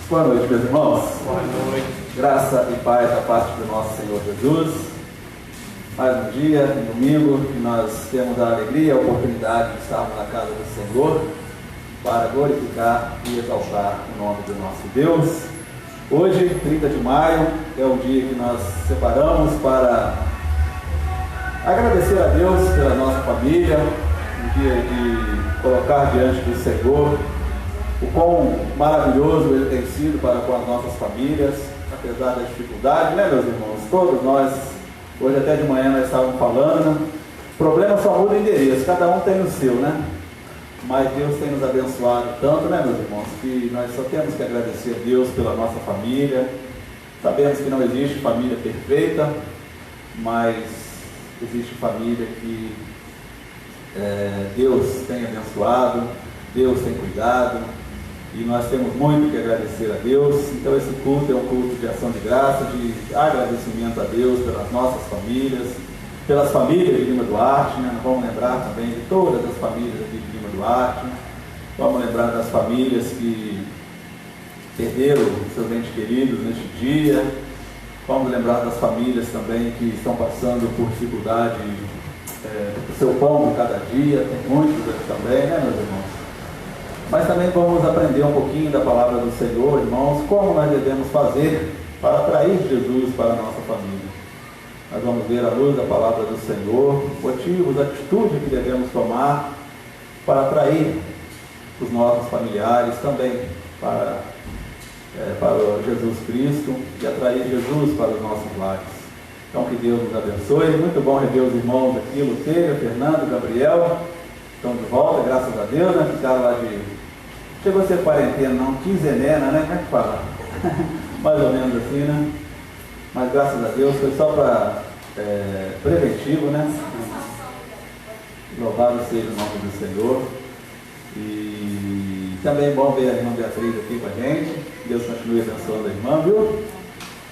Boa noite, meus irmãos. Boa noite. Graça e paz da parte do nosso Senhor Jesus. Mais um dia, um domingo, que nós temos a alegria e a oportunidade de estarmos na casa do Senhor para glorificar e exaltar o nome do nosso Deus. Hoje, 30 de maio, é o dia que nós separamos para agradecer a Deus pela nossa família, um dia de colocar diante do Senhor o quão maravilhoso Ele tem sido para com as nossas famílias, apesar da dificuldade, né, meus irmãos? Todos nós, hoje até de manhã nós estávamos falando, o problema só muda o endereço, cada um tem o seu, né? Mas Deus tem nos abençoado tanto, né, meus irmãos, que nós só temos que agradecer a Deus pela nossa família. Sabemos que não existe família perfeita, mas existe família que Deus tem abençoado, Deus tem cuidado, e nós temos muito que agradecer a Deus. Então esse culto é um culto de ação de graça, de agradecimento a Deus pelas nossas famílias, pelas famílias de Lima Duarte, né? Vamos lembrar também de todas as famílias aqui de Lima Duarte, vamos lembrar das famílias que perderam seus entes queridos neste dia, vamos lembrar das famílias também que estão passando por dificuldade do seu pão de cada dia, tem muitos também, né, meus irmãos? Mas também vamos aprender um pouquinho da palavra do Senhor, irmãos, como nós devemos fazer para atrair Jesus para a nossa família. Nós vamos ver à luz da palavra do Senhor, motivos, atitudes que devemos tomar para atrair os nossos familiares também para Jesus Cristo e atrair Jesus para os nossos lares. Então que Deus nos abençoe. Muito bom rever os irmãos aqui, Luteira, Fernando, Gabriel. Estão de volta, graças a Deus, né? Ficaram lá chegou a ser quarentena, não, quinzenena, né? Como é que fala? Mais ou menos assim, né? Mas graças a Deus foi só para preventivo, né? Louvado seja o nome do Senhor. E também é bom ver a irmã Beatriz aqui com a gente. Deus continue abençoando a irmã, viu?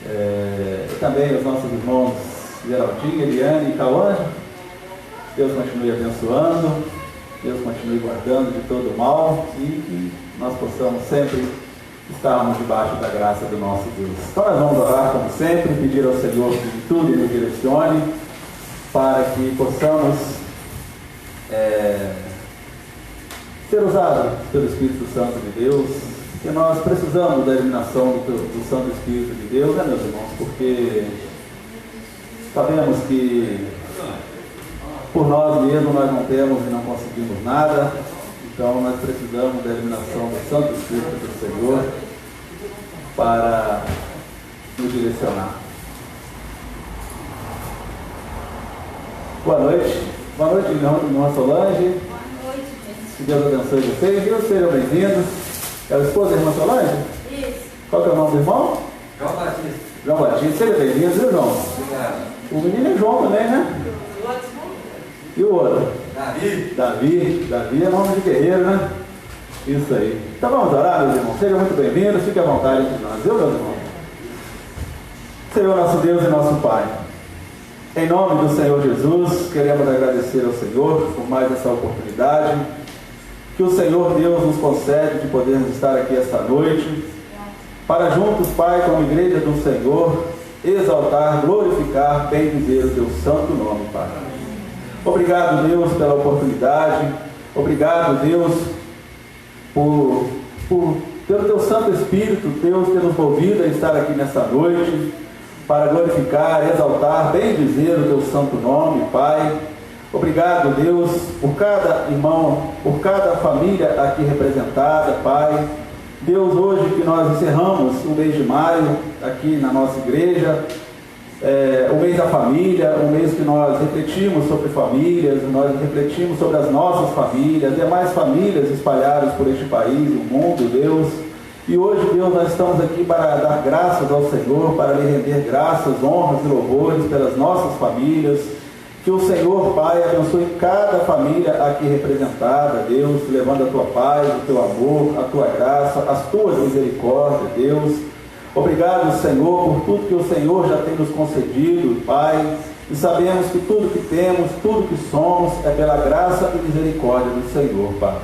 E também os nossos irmãos Geraldinho, Eliane e Cauã. Deus continue abençoando, Deus continue guardando de todo o mal e que nós possamos sempre estarmos debaixo da graça do nosso Deus. Então nós vamos orar como sempre, pedir ao Senhor que de tudo nos direcione para que possamos ser usados pelo Espírito Santo de Deus, que nós precisamos da iluminação do Santo Espírito de Deus, né, meus irmãos? Porque sabemos que por nós mesmos nós não temos e não conseguimos nada, então nós precisamos da iluminação do Santo Espírito do Senhor para nos direcionar. Boa noite. Boa noite, irmã Solange. Boa noite, gente. Que Deus abençoe vocês, viu? Sejam bem-vindos. É o esposo da irmã Solange? Isso. Qual que é o nome do irmão? João Batista. João Batista. Seja bem-vindo, viu, João? Obrigado. O menino é João também, né? E o outro? Davi é nome de guerreiro, né? Isso aí. Então vamos orar, meus irmãos. Sejam muito bem-vindos, fiquem à vontade entre nós, viu, meus irmãos? Senhor nosso Deus e nosso Pai, em nome do Senhor Jesus, queremos agradecer ao Senhor por mais essa oportunidade que o Senhor Deus nos concede de podermos estar aqui esta noite, para juntos, Pai, como igreja do Senhor, exaltar, glorificar, bendizer o teu santo nome, Pai. Obrigado, Deus, pela oportunidade. Obrigado, Deus, pelo teu Santo Espírito, Deus, ter nos movido a estar aqui nesta noite para glorificar, exaltar, bendizer o teu santo nome, Pai. Obrigado, Deus, por cada irmão, por cada família aqui representada, Pai. Deus, hoje que nós encerramos o mês de maio aqui na nossa igreja, o mês da família, o mês que nós refletimos sobre famílias, nós refletimos sobre as nossas famílias, demais famílias espalhadas por este país, o mundo, Deus. E hoje, Deus, nós estamos aqui para dar graças ao Senhor, para lhe render graças, honras e louvores pelas nossas famílias. Que o Senhor, Pai, abençoe cada família aqui representada, Deus, levando a tua paz, o teu amor, a tua graça, as tuas misericórdias, Deus. Obrigado, Senhor, por tudo que o Senhor já tem nos concedido, Pai. E sabemos que tudo que temos, tudo que somos, é pela graça e misericórdia do Senhor, Pai.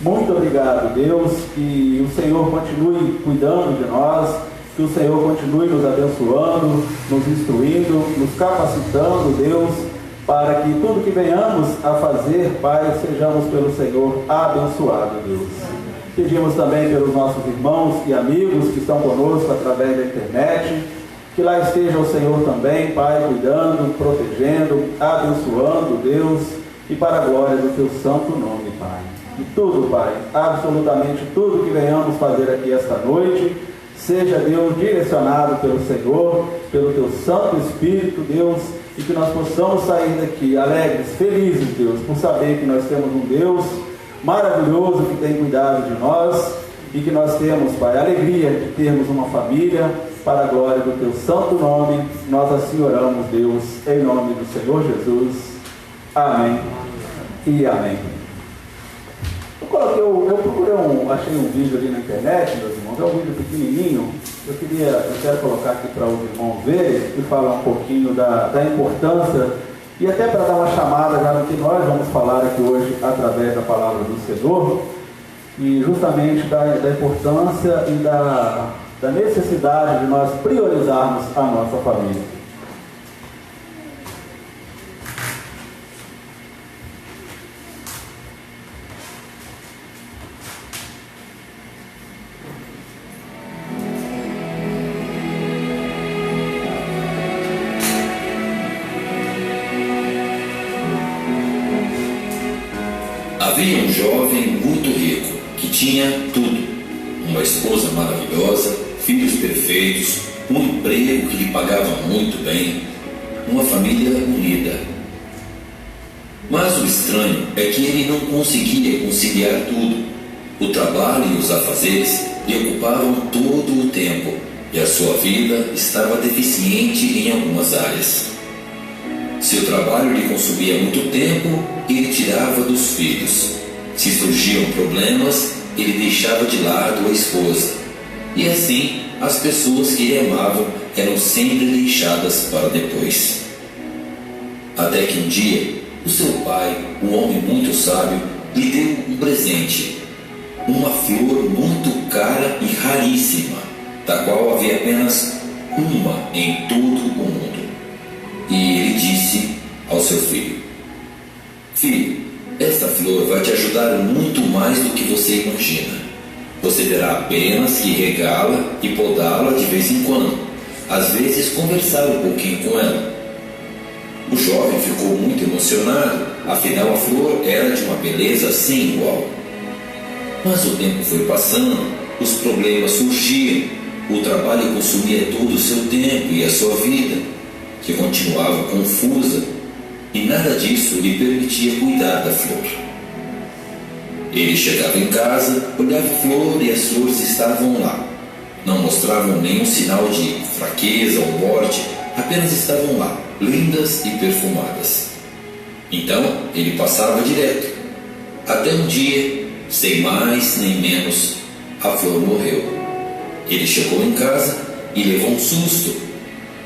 Muito obrigado, Deus, que o Senhor continue cuidando de nós, que o Senhor continue nos abençoando, nos instruindo, nos capacitando, Deus, para que tudo que venhamos a fazer, Pai, sejamos pelo Senhor abençoados, Deus. Pedimos também pelos nossos irmãos e amigos que estão conosco através da internet, que lá esteja o Senhor também, Pai, cuidando, protegendo, abençoando, Deus, e para a glória do Teu santo nome, Pai. E tudo, Pai, absolutamente tudo que venhamos fazer aqui esta noite, seja, Deus, direcionado pelo Senhor, pelo Teu Santo Espírito, Deus, e que nós possamos sair daqui alegres, felizes, Deus, por saber que nós temos um Deus maravilhoso que tem cuidado de nós e que nós temos, Pai, a alegria de termos uma família para a glória do Teu santo nome. Nós assim oramos, Deus, em nome do Senhor Jesus. Amém e amém. Eu procurei achei um vídeo ali na internet, meus irmãos, é um vídeo pequenininho. Eu quero colocar aqui para os irmãos verem e falar um pouquinho da importância, e até para dar uma chamada já no que nós vamos falar aqui hoje através da palavra do Senhor, e justamente da importância e da necessidade de nós priorizarmos a nossa família. Havia um jovem muito rico que tinha tudo: uma esposa maravilhosa, filhos perfeitos, um emprego que lhe pagava muito bem, uma família unida. Mas o estranho é que ele não conseguia conciliar tudo. O trabalho e os afazeres lhe ocupavam todo o tempo e a sua vida estava deficiente em algumas áreas. Se o trabalho lhe consumia muito tempo, ele tirava dos filhos. Se surgiam problemas, ele deixava de lado a esposa. E assim, as pessoas que ele amava eram sempre deixadas para depois. Até que um dia, o seu pai, um homem muito sábio, lhe deu um presente. Uma flor muito cara e raríssima, da qual havia apenas uma em todo o mundo. E ele disse ao seu filho: filho, esta flor vai te ajudar muito mais do que você imagina. Você terá apenas que regá-la e podá-la de vez em quando, às vezes conversar um pouquinho com ela. O jovem ficou muito emocionado, afinal a flor era de uma beleza sem igual. Mas o tempo foi passando, os problemas surgiam, o trabalho consumia todo o seu tempo e a sua vida, que continuava confusa, e nada disso lhe permitia cuidar da flor. Ele chegava em casa, olhava a flor e as flores estavam lá. Não mostravam nenhum sinal de fraqueza ou morte, apenas estavam lá, lindas e perfumadas. Então ele passava direto, até um dia, sem mais nem menos, a flor morreu. Ele chegou em casa e levou um susto.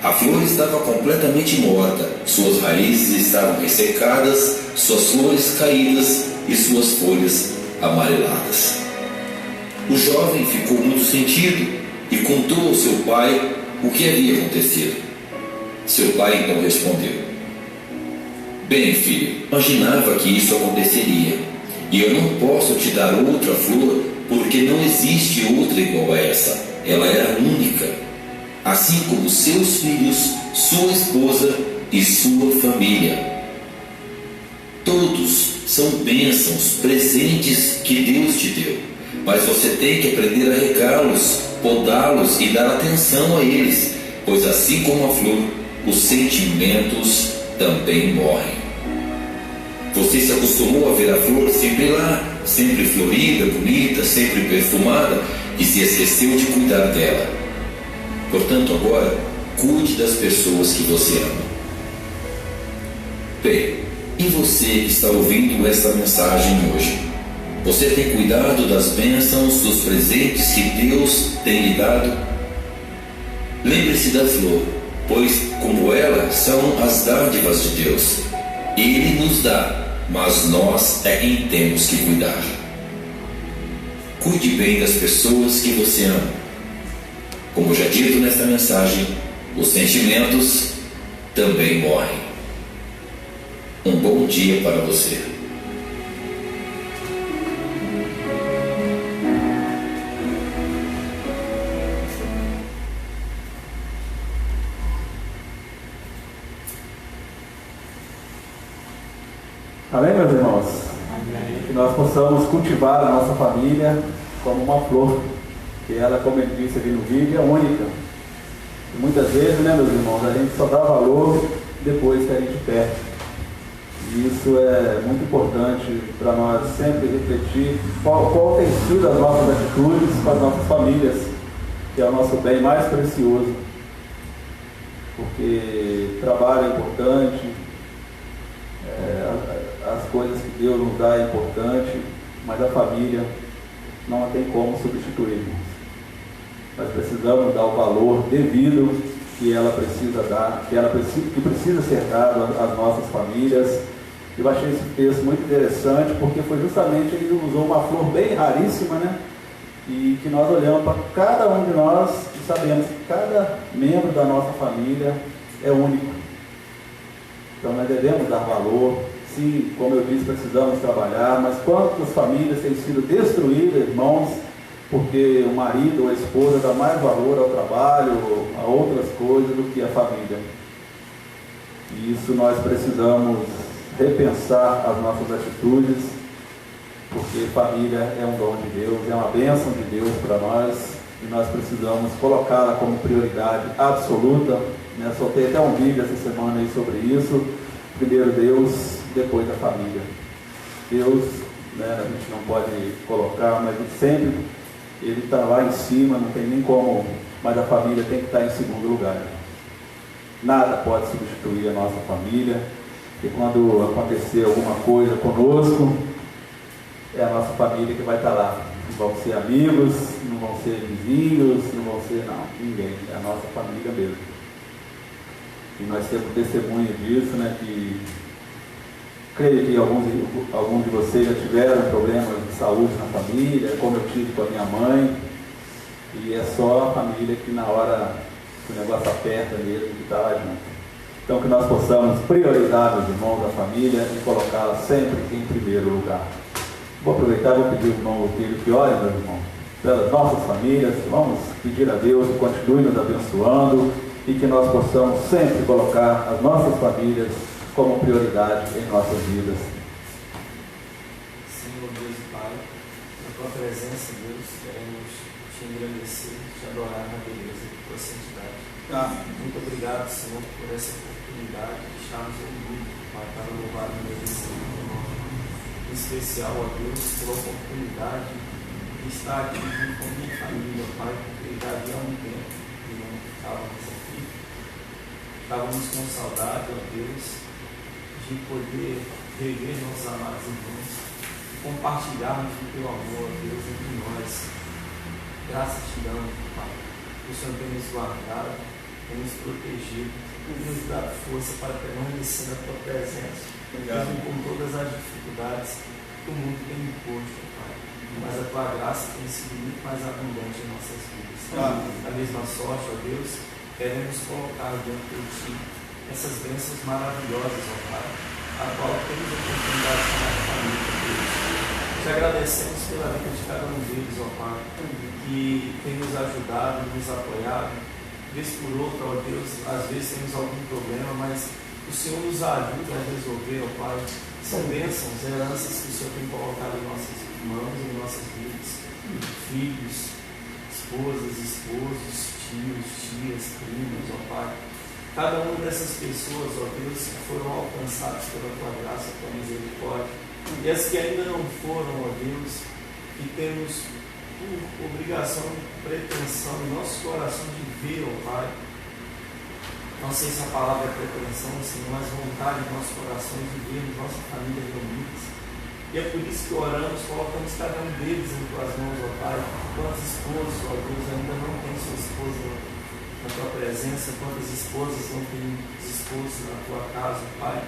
A flor estava completamente morta, suas raízes estavam ressecadas, suas flores caídas e suas folhas amareladas. O jovem ficou muito sentido e contou ao seu pai o que havia acontecido. Seu pai então respondeu: bem, filho, imaginava que isso aconteceria, e eu não posso te dar outra flor porque não existe outra igual a essa. Ela era única, assim como seus filhos, sua esposa e sua família. Todos são bênçãos, presentes que Deus te deu, mas você tem que aprender a regá-los, podá-los e dar atenção a eles, pois assim como a flor, os sentimentos também morrem. Você se acostumou a ver a flor sempre lá, sempre florida, bonita, sempre perfumada, e se esqueceu de cuidar dela. Portanto, agora, cuide das pessoas que você ama. Bem, e você que está ouvindo esta mensagem hoje? Você tem cuidado das bênçãos, dos presentes que Deus tem lhe dado? Lembre-se da flor, pois como ela são as dádivas de Deus. Ele nos dá, mas nós é quem temos que cuidar. Cuide bem das pessoas que você ama. Como já dito nesta mensagem, os sentimentos também morrem. Um bom dia para você. Amém, meus irmãos? Amém. Que nós possamos cultivar a nossa família como uma flor, que ela, como ele disse ali no vídeo, é única. E muitas vezes, né, meus irmãos, a gente só dá valor depois que a gente perde. E isso é muito importante para nós sempre refletir qual tem sido as nossas atitudes com as nossas famílias, que é o nosso bem mais precioso. Porque trabalho é importante, as coisas que Deus nos dá é importante, mas a família não tem como substituir. Nós precisamos dar o valor devido que ela precisa dar, que precisa ser dado às nossas famílias. Eu achei esse texto muito interessante, porque foi justamente ele usou uma flor bem raríssima, né? E que nós olhamos para cada um de nós e sabemos que cada membro da nossa família é único. Então nós devemos dar valor. Sim, como eu disse, precisamos trabalhar, mas quantas famílias têm sido destruídas, irmãos, porque o marido ou a esposa dá mais valor ao trabalho, a outras coisas do que a família. E isso nós precisamos repensar as nossas atitudes, porque família é um dom de Deus, é uma bênção de Deus para nós, e nós precisamos colocá-la como prioridade absoluta. Soltei até um vídeo essa semana aí sobre isso. Primeiro Deus, depois a família. Deus, a gente não pode colocar, mas sempre Ele está lá em cima, não tem nem como, mas a família tem que estar em segundo lugar. Nada pode substituir a nossa família, e quando acontecer alguma coisa conosco, é a nossa família que vai estar lá. Não vão ser amigos, não vão ser vizinhos, não vão ser ninguém, é a nossa família mesmo. E nós temos testemunho disso, que creio que alguns de vocês já tiveram problemas de saúde na família, como eu tive com a minha mãe, e é só a família que na hora que o negócio aperta mesmo, que está lá junto. Então que nós possamos priorizar os irmãos da família e colocá-la sempre em primeiro lugar. Vou aproveitar e vou pedir ao irmão Otílio que ore, meus irmãos, pelas nossas famílias. Vamos pedir a Deus que continue nos abençoando e que nós possamos sempre colocar as nossas famílias como prioridade em nossas vidas. Senhor Deus e Pai, na tua presença, Deus, queremos te engrandecer, te adorar na beleza da tua santidade. Muito obrigado, Senhor, por essa oportunidade de estarmos reunidos, Pai, para louvar e agradecer o teu nome. Em especial, ó Deus, pela oportunidade de estar aqui junto com a minha família, Pai, porque já havia um tempo que não estávamos aqui. Estávamos com saudade, ó Deus, de poder rever nossos amados irmãos, compartilharmos o teu amor, ó Deus, entre nós. Graças te damos, Pai. O Senhor tem nos guardado, tem nos protegido, tem nos dado força para permanecer na tua presença, mesmo com todas as dificuldades que o mundo tem imposto, Pai. Mas a tua graça tem sido muito mais abundante em nossas vidas. A mesma sorte, ó Deus, queremos colocar diante de ti essas bênçãos maravilhosas, ó Pai, a qual temos a oportunidade de estar na família, Deus. Te agradecemos pela vida de cada um deles, ó Pai, que tem nos ajudado, nos apoiado. Vez por outra, ó Deus, às vezes temos algum problema, mas o Senhor nos ajuda a resolver, ó Pai. São bênçãos, heranças que o Senhor tem colocado em nossas mãos, em nossas vidas. Filhos, esposas, esposos, tios, tias, primos, ó Pai. Cada uma dessas pessoas, ó Deus, foram alcançadas pela tua graça, tua misericórdia. E as que ainda não foram, ó Deus, que temos por obrigação, pretensão em nossos corações de ver, ó Pai. Não sei se a palavra é pretensão, Senhor, mas vontade em nossos corações de vermos nossa família reunidas. E é por isso que oramos, colocamos cada um deles em tuas mãos, ó Pai. Quantos esposos, ó Deus, ainda não têm sua esposa na tua presença, quantas esposas não têm esposos na tua casa, ó Pai.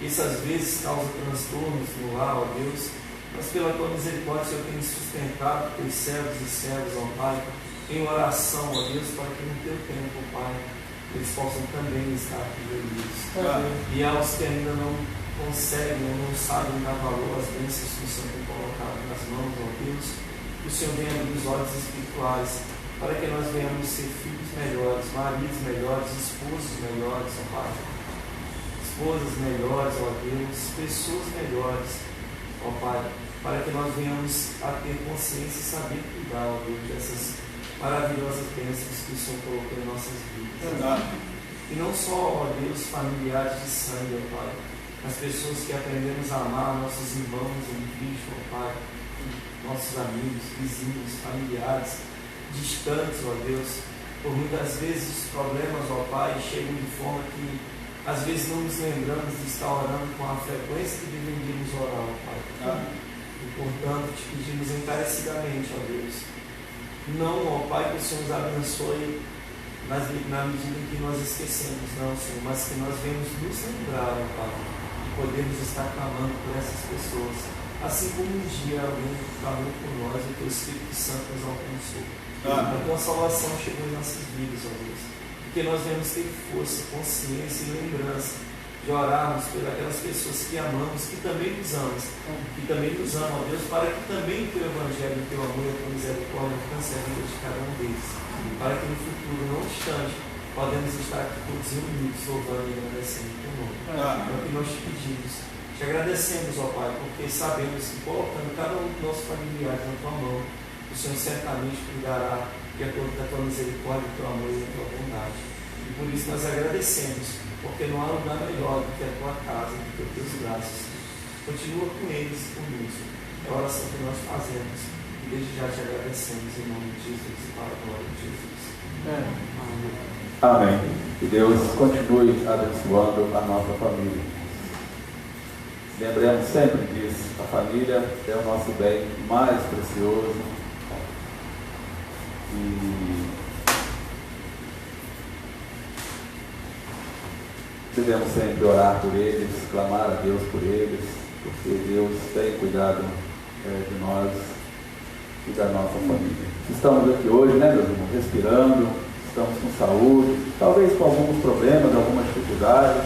Isso às vezes causa transtornos no lar, ó Deus, mas pela tua misericórdia, Senhor, tem sustentado teus servos e servas, ó Pai, em oração, ó Deus, para que no teu tempo, ó Pai, eles possam também estar aqui reunidos. E aos que ainda não conseguem, não sabem dar valor às bênçãos que o Senhor tem colocado nas mãos, ó Deus, que o Senhor venha abrir os olhos espirituais, para que nós venhamos ser filhos melhores, maridos melhores, esposos melhores, ó Pai, esposas melhores, ó Deus, pessoas melhores, ó Pai, para que nós venhamos a ter consciência e saber cuidar, ó Deus, dessas maravilhosas bênçãos que o Senhor colocou em nossas vidas. E não só, ó Deus, familiares de sangue, ó Pai, mas pessoas que aprendemos a amar, nossos irmãos em Cristo, ó Pai, nossos amigos, vizinhos, familiares, distantes, ó Deus, por muitas vezes os problemas, ó Pai, chegam de forma que às vezes não nos lembramos de estar orando com a frequência que deveríamos orar, ó Pai. E portanto te pedimos encarecidamente, ó Deus, não, ó Pai, que o Senhor nos abençoe na medida em que nós esquecemos, não, Senhor, mas que nós venhamos nos lembrar, ó Pai, e podemos estar clamando por essas pessoas, assim como um dia alguém clamou por nós e o teu Espírito Santo nos alcançou. A tua salvação chegou em nossas vidas, ó Deus, porque nós devemos ter força, consciência e lembrança de orarmos por aquelas pessoas que amamos, que também nos amam, ó Deus, para que também o teu Evangelho, o teu amor e a tua misericórdia alcance a vida de cada um deles, para que no futuro, não obstante, podemos estar aqui todos reunidos, louvando e agradecendo o teu nome. É o que nós te pedimos. Te agradecemos, ó Pai, porque sabemos que colocando cada um dos nossos familiares na tua mão, o Senhor certamente cuidará de acordo com a tua misericórdia, o teu amor e a tua bondade. E por isso nós agradecemos, porque não há lugar melhor do que a tua casa, do que os teus braços. Continua com eles e conosco. É a oração que nós fazemos. E desde já te agradecemos em nome de Jesus e para a glória de Jesus. Amém. Amém. Que Deus continue abençoando a nossa família. Lembremos sempre disso. A família é o nosso bem mais precioso. E devemos sempre orar por eles, clamar a Deus por eles, porque Deus tem cuidado de nós e da nossa família. Estamos aqui hoje, né, meus irmãos, respirando, estamos com saúde, talvez com alguns problemas, algumas dificuldades,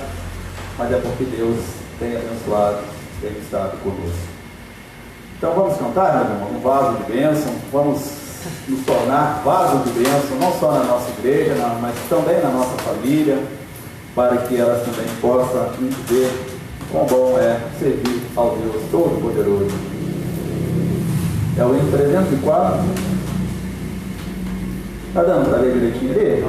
mas é porque Deus tem abençoado, tem estado conosco. Então vamos cantar, meus irmãos, um vaso de bênção, vamos nos tornar vaso de bênção, não só na nossa igreja, mas também na nossa família, para que elas também possam entender quão bom é servir ao Deus Todo-Poderoso. É o hino 304. Está dando para ler direitinho ali?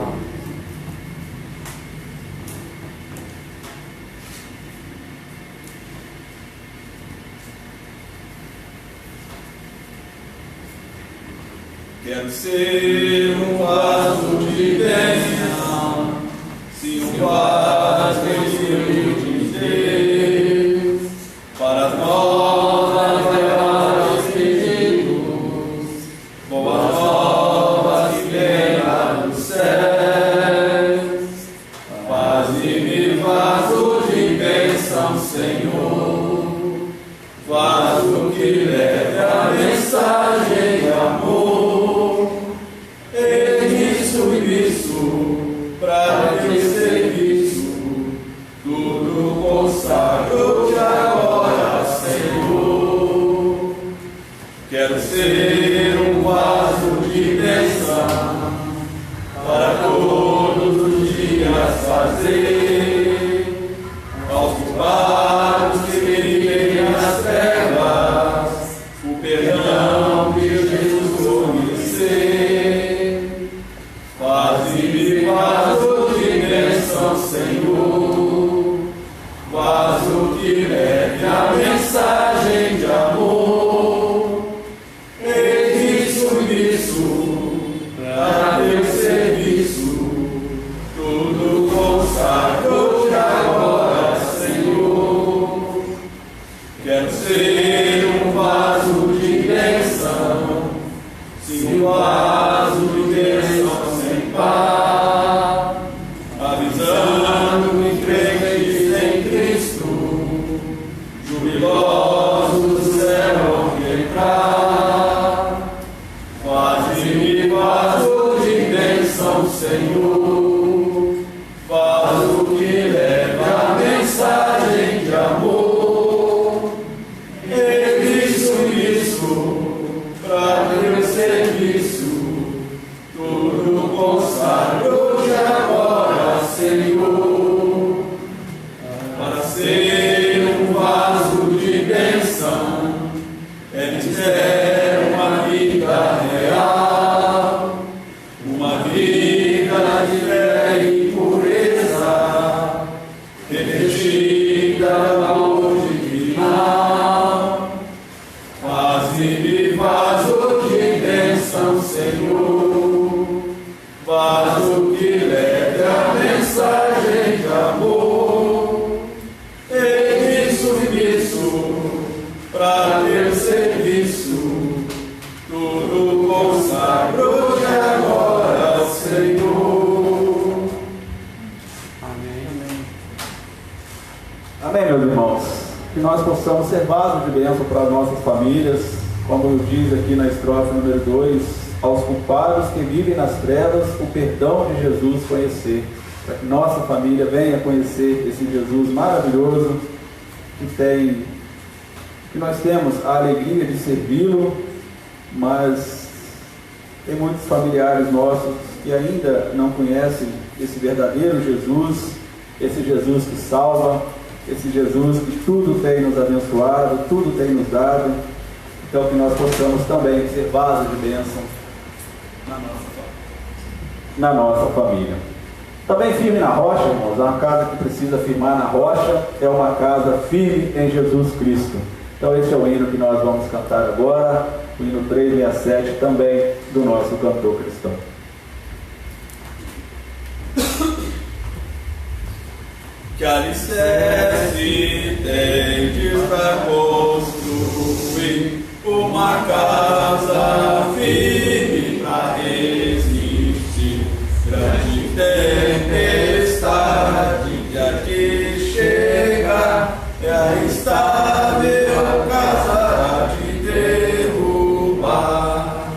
Quero ser um vaso de bênção, se um vaso de Deus, para as novas guerras pedidos, boas novas que vêm lá dos céus. Faze-me vaso de bênção, Senhor, vaso que leve a mensagem de amor. Senhor, vaso que leva a mensagem de amor. Isso, para teu serviço, tudo consagro de agora, Senhor, para ser um vaso de bênção, é uma vida real, uma vida de fé e pureza, revestida do amor divino. Faze-me vaso de bênção, Senhor, vaso que leve a mensagem de amor. Submisso para teu serviço, tudo consagro de agora, Senhor. Amém. Amém, meus irmãos. Que nós possamos ser vasos de bênção para as nossas famílias, como diz aqui na estrofe número 2, aos culpados que vivem nas trevas, o perdão de Jesus conhecer, para que nossa família venha conhecer esse Jesus maravilhoso, que nós temos a alegria de servi-lo, mas tem muitos familiares nossos que ainda não conhecem esse verdadeiro Jesus, esse Jesus que salva, esse Jesus que tudo tem nos abençoado, tudo tem nos dado. Então que nós possamos também ser vasos de bênção na nossa família. Também firme na rocha, irmãos. Uma casa que precisa firmar na rocha é uma casa firme em Jesus Cristo. Então esse é o hino que nós vamos cantar agora, o hino 367, também do nosso cantor cristão. Que alicerce tendes para construir uma casa firme para resistir grande tempestade que aqui chega, é a estável casa de derrubar.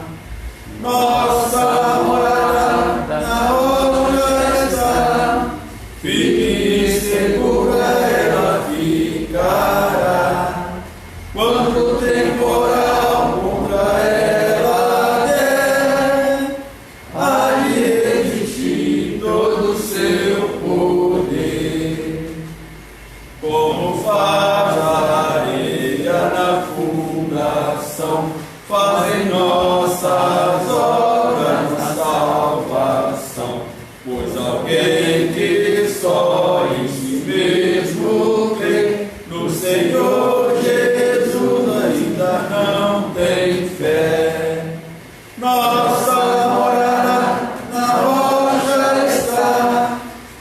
Nossa morada na rocha está, firme e segura ela ficará. Quando o temporal contra ela der, há de resistir todo o seu poder. Como faz a areia na fundação, fazem nossas obras na salvação. Pois alguém que só em si mesmo crê no Senhor Jesus ainda não tem fé. Nossa morada na rocha está,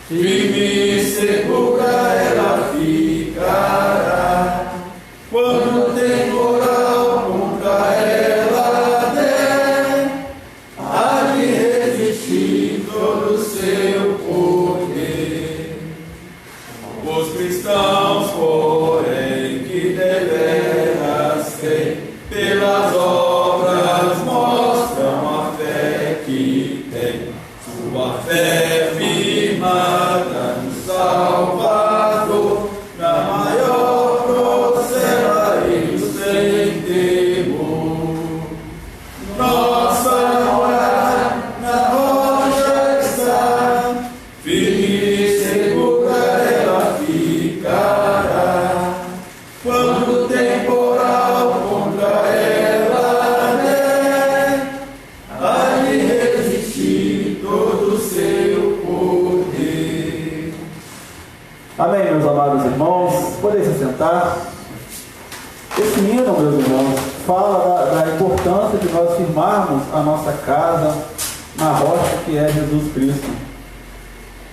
firme e segura ela ficará. Quando o temporal contra ela der, há de resistir todo o seu poder. Os cristãos, porém, que deveras creem, pelas obras mostram a fé que tem. Sua fé firmada no Salvador, na maior procela e sem temor. Nossa morada na rocha está, firme e segura ela ficará. Quando o temporal contra ela der, há de resistir todo o seu poder. Amém, meus amados irmãos. Podem se sentar. Esse hino, meus irmãos, fala da importância de nós firmarmos a nossa casa na rocha que é Jesus Cristo.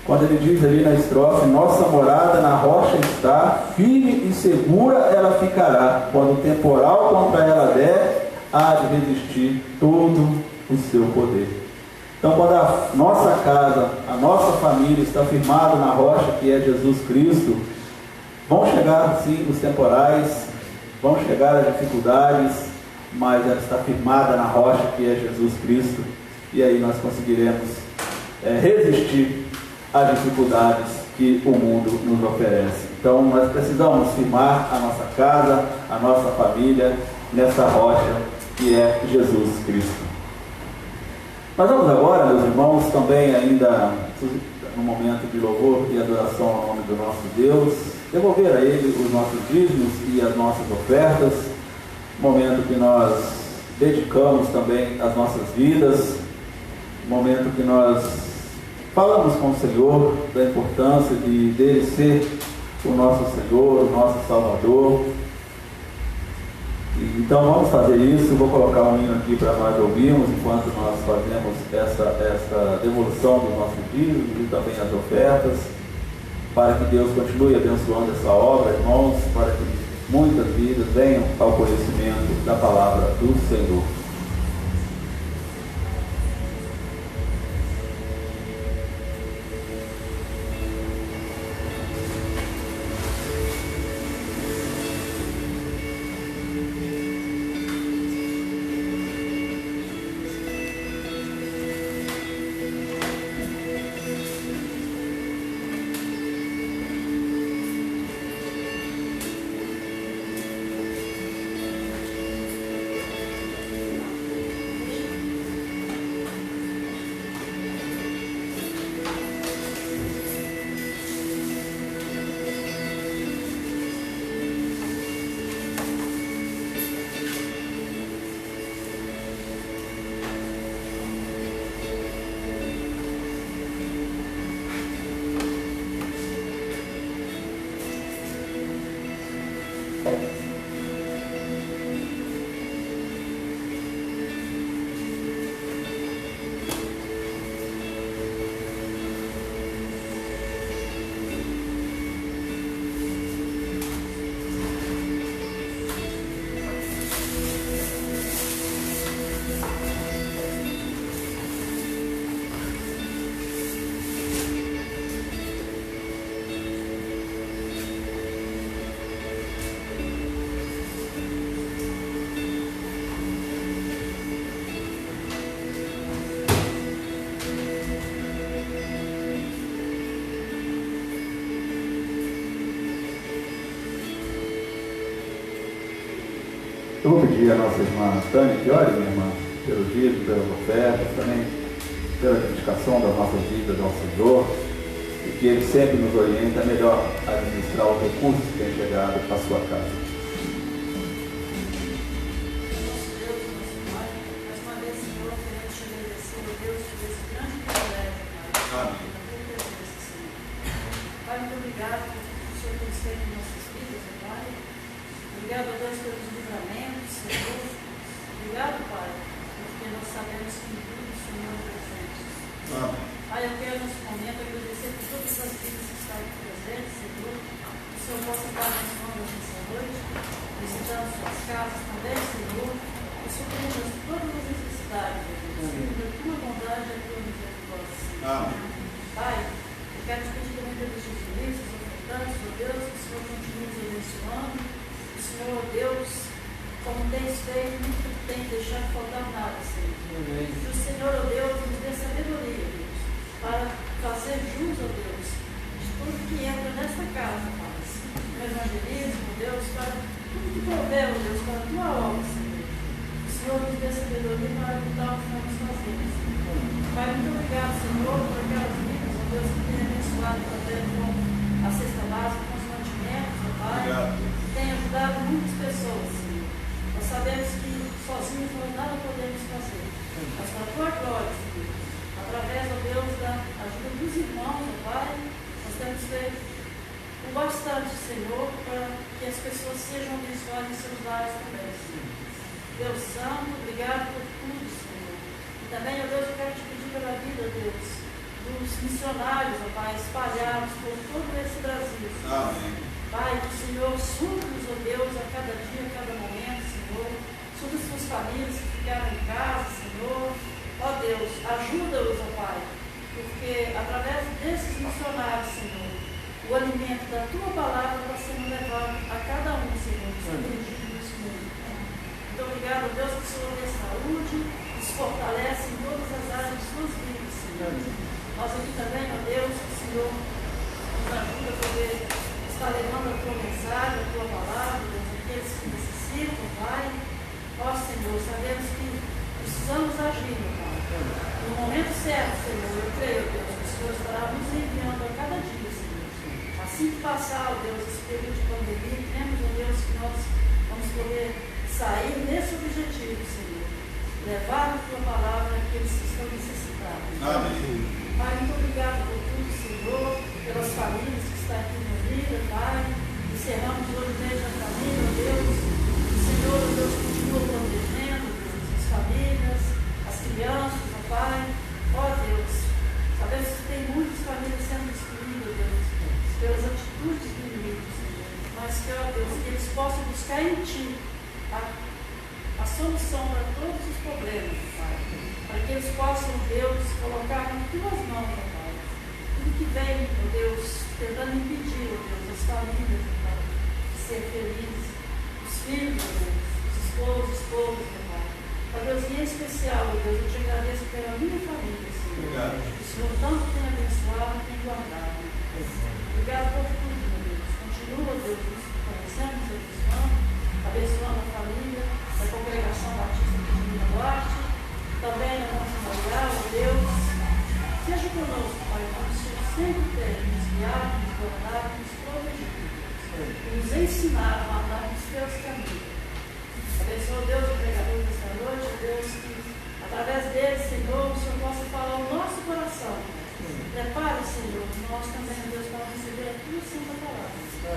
Quando ele diz ali na estrofe, nossa morada na rocha está, firme e segura ela ficará. Quando o temporal contra ela der, há de resistir todo o seu poder. Então, quando a nossa casa, a nossa família está firmada na rocha que é Jesus Cristo, vão chegar sim os temporais, vão chegar as dificuldades, mas ela está firmada na rocha que é Jesus Cristo, e aí nós conseguiremos resistir às dificuldades que o mundo nos oferece. Então nós precisamos firmar a nossa casa, a nossa família nessa rocha que é Jesus Cristo. Nós vamos agora, meus irmãos, também ainda no momento de louvor e adoração ao nome do nosso Deus, devolver a Ele os nossos dízimos e as nossas ofertas, momento que nós dedicamos também as nossas vidas, momento que nós falamos com o Senhor da importância de dele ser o nosso Senhor, o nosso Salvador. Então vamos fazer isso. Vou colocar um hino aqui para nós ouvirmos enquanto nós fazemos essa devolução dos nossos dízimos e também as ofertas, para que Deus continue abençoando essa obra, irmãos, para que muitas vidas venham ao conhecimento da palavra do Senhor. Eu vou pedir à nossa irmã Tânia que ore, minha irmã, pelo dízimo, pelas ofertas, também pela dedicação das nossas vidas ao Senhor, e que Ele sempre nos oriente a melhor administrar os recursos que têm chegado à sua casa. Obrigado a Deus pelos livramentos, Senhor. Obrigado, Pai, porque nós sabemos que em tudo o Senhor é presente. Pai, eu quero nesse momento agradecer por todas as vidas que estão aqui presentes, Senhor. O Senhor possa estar abençoando nessa noite, visitando suas casas também, Senhor, e suprindo todas as necessidades, segundo a tua bondade e a tua misericórdia, Senhor. Pai, eu quero te pedir também pelos dizimistas, ofertantes, ó Deus, que o Senhor continue nos abençoando. Senhor Deus, como tens feito, nunca tem deixado faltar nada, Senhor. Que o Senhor, ó Deus, nos dê sabedoria, Deus, para fazer jus, ó Deus, de tudo que entra nesta casa, Pai. No evangelismo, Deus, para tudo que houver, ó Deus, para a tua obra, Senhor. O Senhor nos dê sabedoria para lutar o que estamos fazendo, Senhor. Pai, muito obrigado, Senhor, por aquelas vidas, ó Deus, que tem abençoado também com a cesta básica, com os mantimentos, ó Pai. Obrigado. Tem ajudado muitas pessoas, Senhor. Nós sabemos que sozinhos nós nada podemos fazer, mas para a tua glória, Senhor, através, ó Deus, da ajuda dos irmãos, ó Pai, nós temos feito o bastante, Senhor, para que as pessoas sejam abençoadas em seus lares também, Senhor. Deus Santo, obrigado por tudo, Senhor. E também, ó Deus, eu quero te pedir pela vida, Deus, dos missionários, ó Pai, espalhados por todo esse Brasil, Senhor. Amém. Pai, que o Senhor supra-nos, ó Deus, a cada dia, a cada momento, Senhor. Supra as suas famílias que ficaram em casa, Senhor. Ó Deus, ajuda-os, ó Pai, porque através desses missionários, Senhor, o alimento da tua palavra está sendo levado a cada um, Senhor, que está dirigido nesse mundo. Muito obrigado, ó Deus, que o Senhor dê saúde, nos fortalece em todas as áreas de suas vidas, Senhor. Nós aqui também, ó Deus, que o Senhor nos ajuda a poder estar levando a tua mensagem, a tua palavra, Deus, aqueles que necessitam, Pai. Ó Senhor, sabemos que precisamos agir, meu Pai. No momento certo, Senhor, eu creio, Deus, que o Senhor estará nos enviando a cada dia, Senhor. Assim que passar, ó Deus, esse período de pandemia, cremos, ó Deus, que nós vamos poder sair nesse objetivo, Senhor. Levar a tua palavra àqueles que estão necessitados. Amém. Pai, muito obrigado por tudo, Senhor, pelas famílias que estão aqui reunidas, Pai. Encerramos hoje o mês da família, ó Deus. O Senhor, ó Deus, continua protegendo, Deus, as famílias, as crianças, ó Pai. Ó Deus, sabemos que tem muitas famílias sendo destruídas, Deus, pelas atitudes do inimigo, Senhor. Mas que, ó Deus, que eles possam buscar em Ti a solução para todos os problemas, Pai. Para que eles possam, Deus, colocar em Tuas mãos, ó Pai. Tudo que vem, ó Deus, tentando impedir, ó Deus, as famílias, ó Pai, de ser felizes, os filhos, ó Deus, os esposos, ó Pai. Ó Deus, em especial, ó Deus, eu te agradeço pela minha família, Senhor. Obrigado. O Senhor tanto tem abençoado, tem guardado. Obrigado por tudo, meu Deus. Continua, Deus, nos conhecendo, nos abençoando a família da Congregação Batista de Divina Duarte, também na nossa Memorial, ó Deus. Seja conosco, Pai, como o Senhor sempre tem nos guiado, nos guardado, nos protegido, nos ensinado a andar nos teus caminhos. Abençoa, Deus, o pregador desta noite, ó Deus, que através dele, Senhor, o Senhor possa falar ao nosso coração. Prepare, Senhor, nós também, Deus, para receber a tua santa palavra. É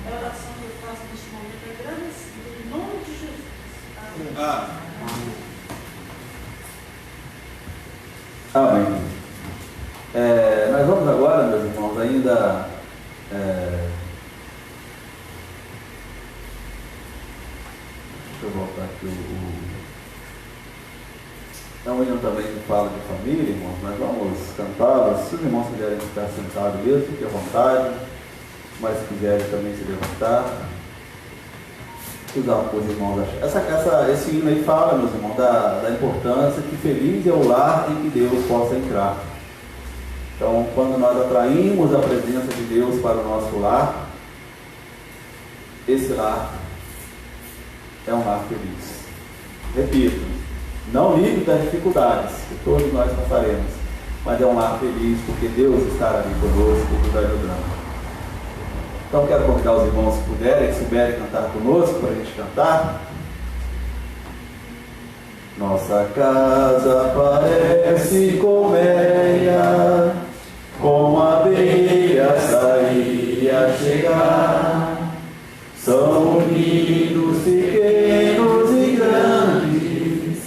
a oração que eu faço neste momento, agradecido, em nome de Jesus. Amém. Amém. Nós vamos agora, meus irmãos, ainda deixa eu voltar aqui é um hino também que fala de família, irmãos. Nós vamos cantá-la. Se os irmãos quiserem ficar sentados mesmo, fiquem à vontade. Mas se quiserem também se levantar, usar os irmãos. Esse hino aí fala, meus irmãos, da importância que feliz é o lar em que Deus possa entrar. Então, quando nós atraímos a presença de Deus para o nosso lar, esse lar é um lar feliz. Repito, não livre das dificuldades que todos nós passaremos, mas é um lar feliz porque Deus estará ali conosco e nos ajudando. Então quero convidar os irmãos que puderem, que souberem cantar conosco, para a gente cantar. Nossa casa parece colmeia, como abelha sair a chegar. São unidos pequenos e grandes,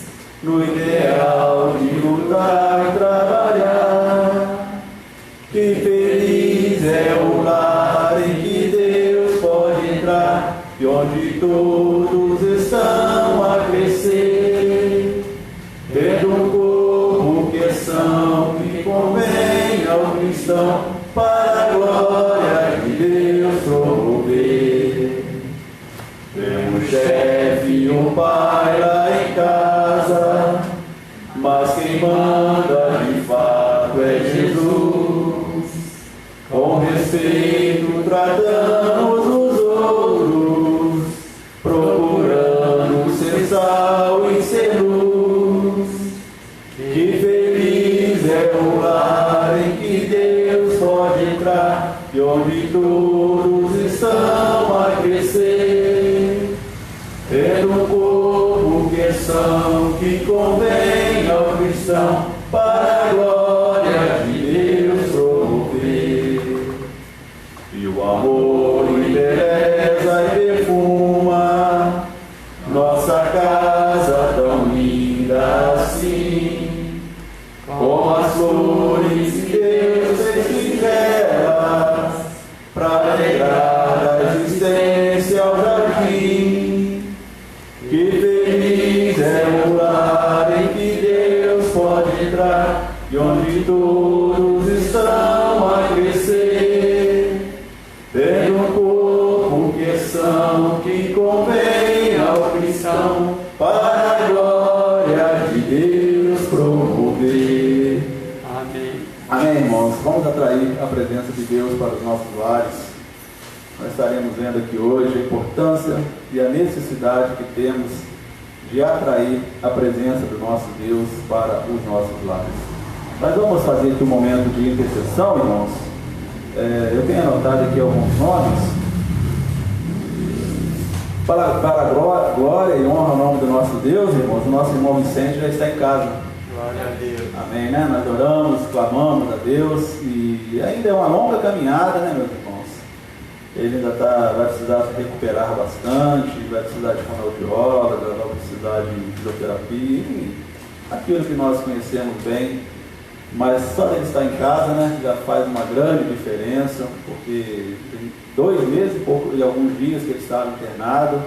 no ideal de lutar e trabalhar. Que feliz é o lar em que Deus pode entrar, e onde todos estão a crescer, tendo um corpo que é são, que convém ao cristão, para a glória de Deus promover. Tem um chefe e um pai lá em casa, mas quem manda de fato é Jesus. Com respeito tratamos os outros, procurando ser sal e ser luz. Que feliz é o lar em que Deus pode entrar, e onde todos estão a crescer, tendo um corpo que é são, que convém ao cristão, para a glória de Deus promover. E o amor embeleza e perfuma nossa casa tão linda assim, como as flores que Deus fez delas, para alegrar a existência ao jardim. Que feliz é o lar em que Deus pode entrar, e onde todos estão a crescer, tendo um corpo que é são, que convém ao cristão, para a glória de Deus promover. Amém. Amém, irmãos? Vamos atrair a presença de Deus para os nossos lares. Nós estaremos vendo aqui hoje a importância e a necessidade que temos de atrair a presença do nosso Deus para os nossos lares. Nós vamos fazer aqui um momento de intercessão, irmãos. Eu tenho anotado aqui alguns nomes. Para a glória e honra ao nome do nosso Deus, irmãos, o nosso irmão Vicente já está em casa. Glória a Deus. Amém, né? Nós oramos, clamamos a Deus e ainda é uma longa caminhada, né, meus irmãos? Ele ainda vai precisar se recuperar bastante, vai precisar de fonoaudióloga, vai precisar de fisioterapia, enfim, aquilo que nós conhecemos bem. Mas só ele estar em casa, né, já faz uma grande diferença, porque tem 2 meses e alguns dias que ele estava internado,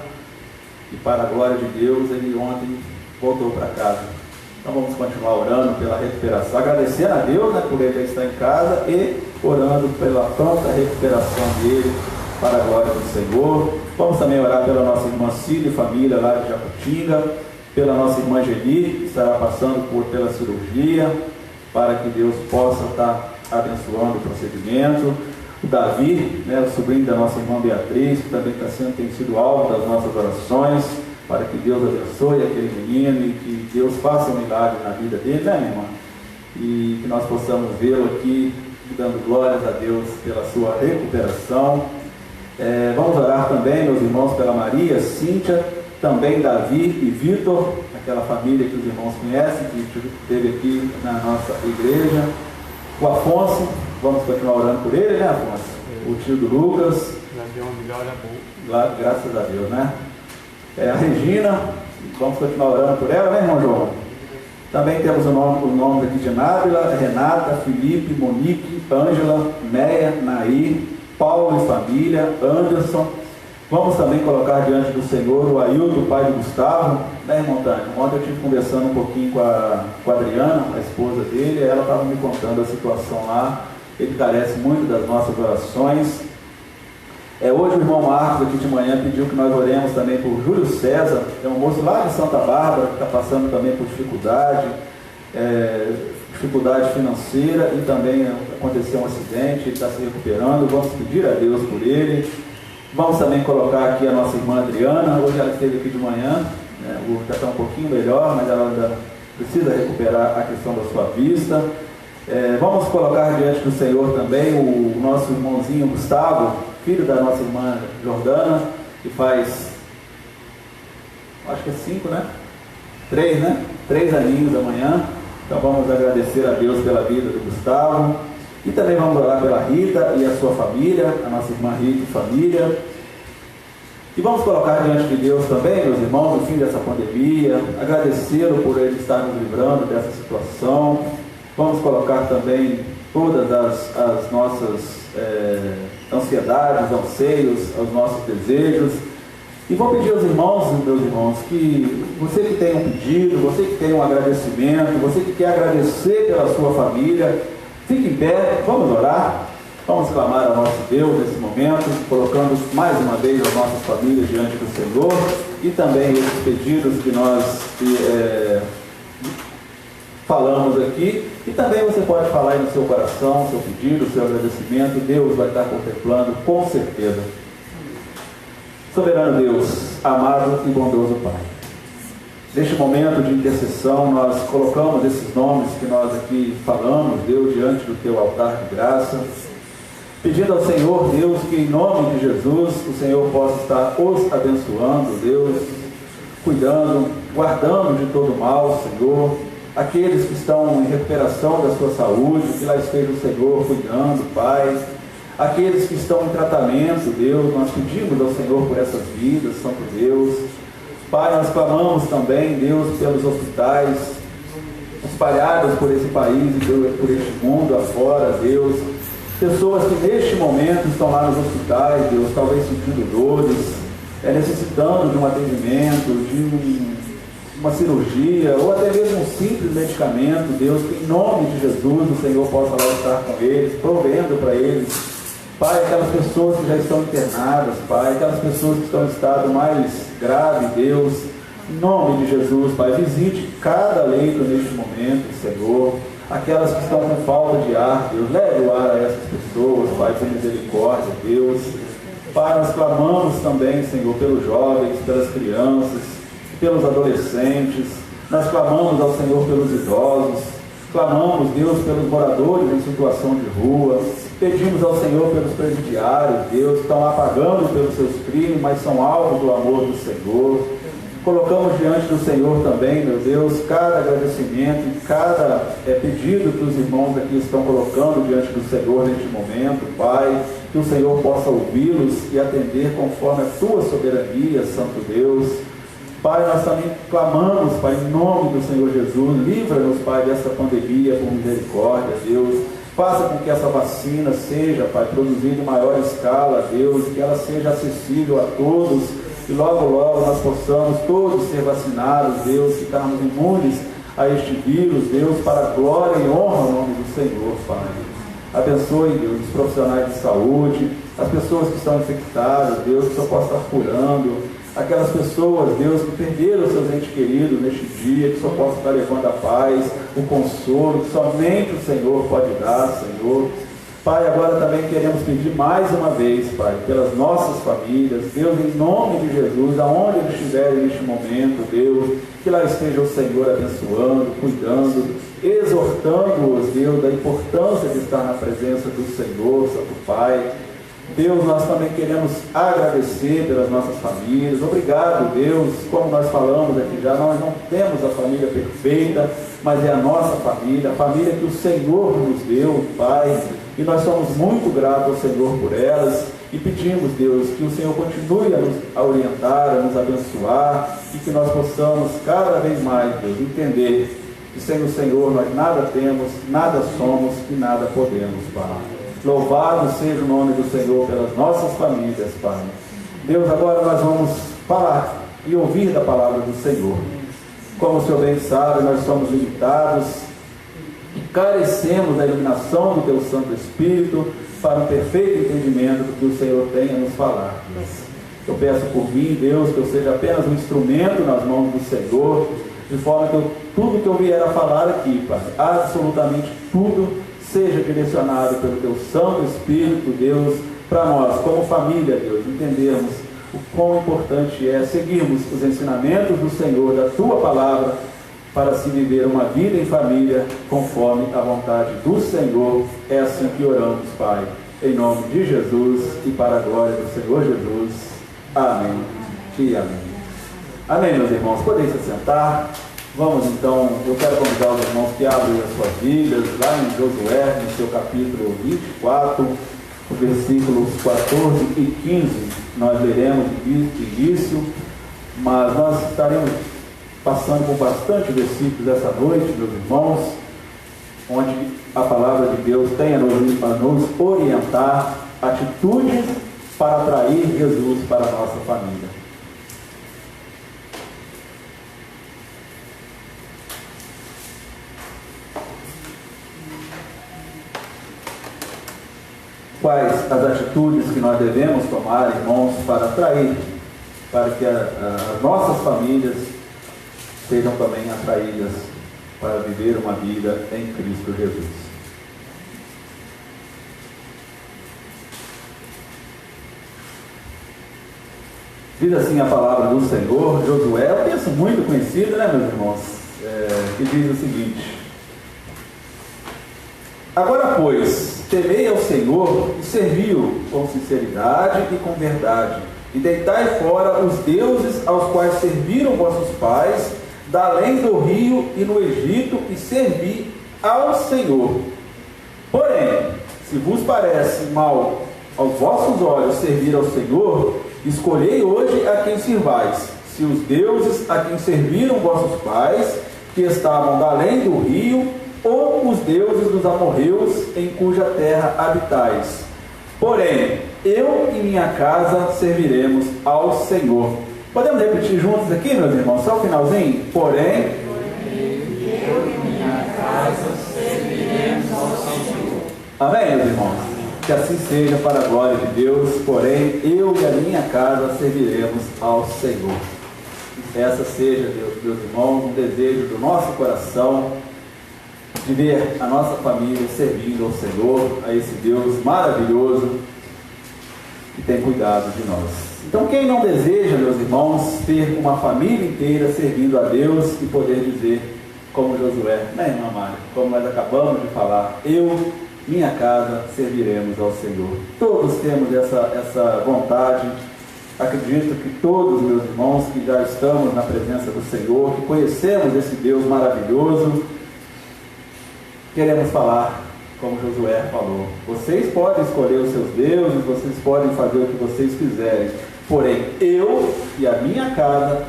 e para a glória de Deus, ele ontem voltou para casa. Então vamos continuar orando pela recuperação, agradecendo a Deus, né, por ele já estar em casa, e orando pela pronta recuperação dele, para a glória do Senhor. Vamos também orar pela nossa irmã Cília e família lá de Jacutinga, pela nossa irmã Geni, que estará passando pela cirurgia, para que Deus possa estar abençoando o procedimento. O Davi, né, o sobrinho da nossa irmã Beatriz, que também tem sido alvo das nossas orações, para que Deus abençoe aquele menino e que Deus faça um milagre na vida dele, né, minha irmã? E que nós possamos vê-lo aqui, dando glórias a Deus pela sua recuperação. Vamos orar também, meus irmãos, pela Maria, Cíntia, também Davi e Vitor, aquela família que os irmãos conhecem, que esteve aqui na nossa igreja. O Afonso, vamos continuar orando por ele, né, Afonso? O tio do Lucas. Já deu uma melhora boa. Graças a Deus, né? A Regina, vamos continuar orando por ela, né, irmão João? Também temos o nome aqui de Nábila, Renata, Felipe, Monique, Ângela, Meia, Nair, Paulo e família, Anderson. Vamos também colocar diante do Senhor o Ailton, pai de Gustavo, né, irmão Tânia? Ontem eu estive conversando um pouquinho com a Adriana, a esposa dele, e ela estava me contando a situação lá. Ele carece muito das nossas orações. Hoje o irmão Marcos aqui de manhã pediu que nós oremos também por Júlio César, é um moço lá de Santa Bárbara, que está passando também por dificuldade financeira, e também aconteceu um acidente, ele está se recuperando. Vamos pedir a Deus por ele. Vamos também colocar aqui a nossa irmã Adriana. Hoje ela esteve aqui de manhã, né? Já está um pouquinho melhor, mas ela ainda precisa recuperar a questão da sua vista. Vamos colocar diante do Senhor também o nosso irmãozinho Gustavo, filho da nossa irmã Jordana, que faz, acho que é 5, né? 3, né? 3 aninhos amanhã. Então vamos agradecer a Deus pela vida do Gustavo. E também vamos orar pela Rita e a sua família, a nossa irmã Rita e família. E vamos colocar diante de Deus também, meus irmãos, no fim dessa pandemia, agradecê-lo por ele estar nos livrando dessa situação. Vamos colocar também todas as nossas ansiedades, anseios, os nossos desejos. E vou pedir aos irmãos, meus irmãos, que você que tem um pedido, você que tem um agradecimento, você que quer agradecer pela sua família, fique em pé, vamos orar, vamos clamar ao nosso Deus nesse momento, colocando mais uma vez as nossas famílias diante do Senhor, e também esses pedidos que nós falamos aqui, e também você pode falar aí no seu coração, seu pedido, seu agradecimento. Deus vai estar contemplando com certeza. Soberano Deus, amado e bondoso Pai, neste momento de intercessão nós colocamos esses nomes que nós aqui falamos, Deus, diante do Teu altar de graça, pedindo ao Senhor, Deus, que em nome de Jesus o Senhor possa estar os abençoando, Deus, cuidando, guardando de todo mal, Senhor, aqueles que estão em recuperação da sua saúde, que lá esteja o Senhor cuidando, Pai. Aqueles que estão em tratamento, Deus, nós pedimos ao Senhor por essas vidas, Santo Deus. Pai, nós clamamos também, Deus, pelos hospitais espalhados por esse país e por este mundo afora, Deus. Pessoas que neste momento estão lá nos hospitais, Deus, talvez sentindo dores, necessitando de um atendimento, de uma cirurgia, ou até mesmo um simples medicamento, Deus, que em nome de Jesus o Senhor possa lá estar com eles, provendo para eles. Pai, aquelas pessoas que já estão internadas, Pai, aquelas pessoas que estão em estado mais grave, Deus, em nome de Jesus, Pai, visite cada leito neste momento, Senhor. aquelas que estão com falta de ar, Deus, leve o ar a essas pessoas, Pai, por misericórdia, Deus. Pai, nós clamamos também, Senhor, pelos jovens, pelas crianças, pelos adolescentes, nós clamamos ao Senhor pelos idosos, clamamos, Deus, pelos moradores em situação de rua, pedimos ao Senhor pelos presidiários, Deus, que estão lá pagando pelos seus crimes, mas são alvos do amor do Senhor. Colocamos diante do Senhor também, meu Deus, cada agradecimento e cada pedido que os irmãos aqui estão colocando diante do Senhor neste momento, Pai, que o Senhor possa ouvi-los e atender conforme a Tua soberania, Santo Deus. Pai, nós também clamamos, Pai, em nome do Senhor Jesus, livra-nos, Pai, dessa pandemia por misericórdia, Deus. Faça com que essa vacina seja, Pai, produzida em maior escala, Deus, que ela seja acessível a todos, e logo, logo nós possamos todos ser vacinados, Deus, ficarmos imunes a este vírus, Deus, para a glória e honra ao nome do Senhor, Pai. Abençoe, Deus, os profissionais de saúde, as pessoas que estão infectadas, Deus, que o Senhor possa estar curando, aquelas pessoas, Deus, que perderam seus entes queridos neste dia, que o Senhor possa estar levando a paz, o consolo, que somente o Senhor pode dar, Senhor. Pai, agora também queremos pedir mais uma vez, Pai, pelas nossas famílias, Deus, em nome de Jesus, aonde eles estiverem neste momento, Deus, que lá esteja o Senhor abençoando, cuidando, exortando-os, Deus, da importância de estar na presença do Senhor, Santo Pai. Deus, nós também queremos agradecer pelas nossas famílias. Obrigado, Deus, como nós falamos aqui já, nós não temos a família perfeita, mas é a nossa família, a família que o Senhor nos deu, Pai, e nós somos muito gratos ao Senhor por elas, e pedimos, Deus, que o Senhor continue a nos orientar, a nos abençoar, e que nós possamos cada vez mais, Deus, entender que sem o Senhor nós nada temos, nada somos e nada podemos, Pai. Louvado seja o nome do Senhor pelas nossas famílias, Pai. Deus, agora nós vamos falar e ouvir da palavra do Senhor. Como o Senhor bem sabe, nós somos limitados e carecemos da iluminação do Teu Santo Espírito para um perfeito entendimento do que o Senhor tem a nos falar. Eu peço por mim, Deus, que eu seja apenas um instrumento nas mãos do Senhor, de forma que tudo que eu vier a falar aqui, Pai, absolutamente tudo, seja direcionado pelo Teu Santo Espírito, Deus, para nós, como família, Deus, entendermos o quão importante é seguirmos os ensinamentos do Senhor, da Tua palavra, para se viver uma vida em família, conforme a vontade do Senhor. É assim que oramos, Pai, em nome de Jesus e para a glória do Senhor Jesus. Amém e amém. Amém, meus irmãos, podem se sentar. Vamos então, eu quero convidar os irmãos que abrem as suas Bíblias, lá em Josué, no seu capítulo 24, versículos 14 e 15, nós leremos de início, mas nós estaremos passando por bastante versículos essa noite, meus irmãos, onde a palavra de Deus tem a nos orientar atitudes para atrair Jesus para a nossa família. Quais as atitudes que nós devemos tomar, irmãos, para atrair, para que as nossas famílias sejam também atraídas para viver uma vida em Cristo Jesus. Diz assim a palavra do Senhor, Josué, eu penso muito conhecido, né, meus irmãos, que diz o seguinte: agora, pois, temei ao Senhor e servi-o com sinceridade e com verdade, e deitai fora os deuses aos quais serviram vossos pais, da além do rio e no Egito, e servi ao Senhor. Porém, se vos parece mal aos vossos olhos servir ao Senhor, escolhei hoje a quem sirvais, se os deuses a quem serviram vossos pais, que estavam da além do rio, ou os deuses dos amorreus em cuja terra habitais. Porém, eu e minha casa serviremos ao Senhor. Podemos repetir juntos aqui, meus irmãos? Só o finalzinho? Porém, eu e minha casa serviremos ao Senhor. Amém, meus irmãos? Que assim seja para a glória de Deus. Porém, eu e a minha casa serviremos ao Senhor. Essa seja, Deus, meus irmãos, um desejo do nosso coração, de ver a nossa família servindo ao Senhor, a esse Deus maravilhoso que tem cuidado de nós. Então, quem não deseja, meus irmãos, ter uma família inteira servindo a Deus e poder dizer, como Josué, né, irmã Mária, como nós acabamos de falar, eu, minha casa, serviremos ao Senhor. Todos temos essa vontade. Acredito que todos, meus irmãos, que já estamos na presença do Senhor, que conhecemos esse Deus maravilhoso, queremos falar como Josué falou. Vocês podem escolher os seus deuses, vocês podem fazer o que vocês quiserem, porém eu e a minha casa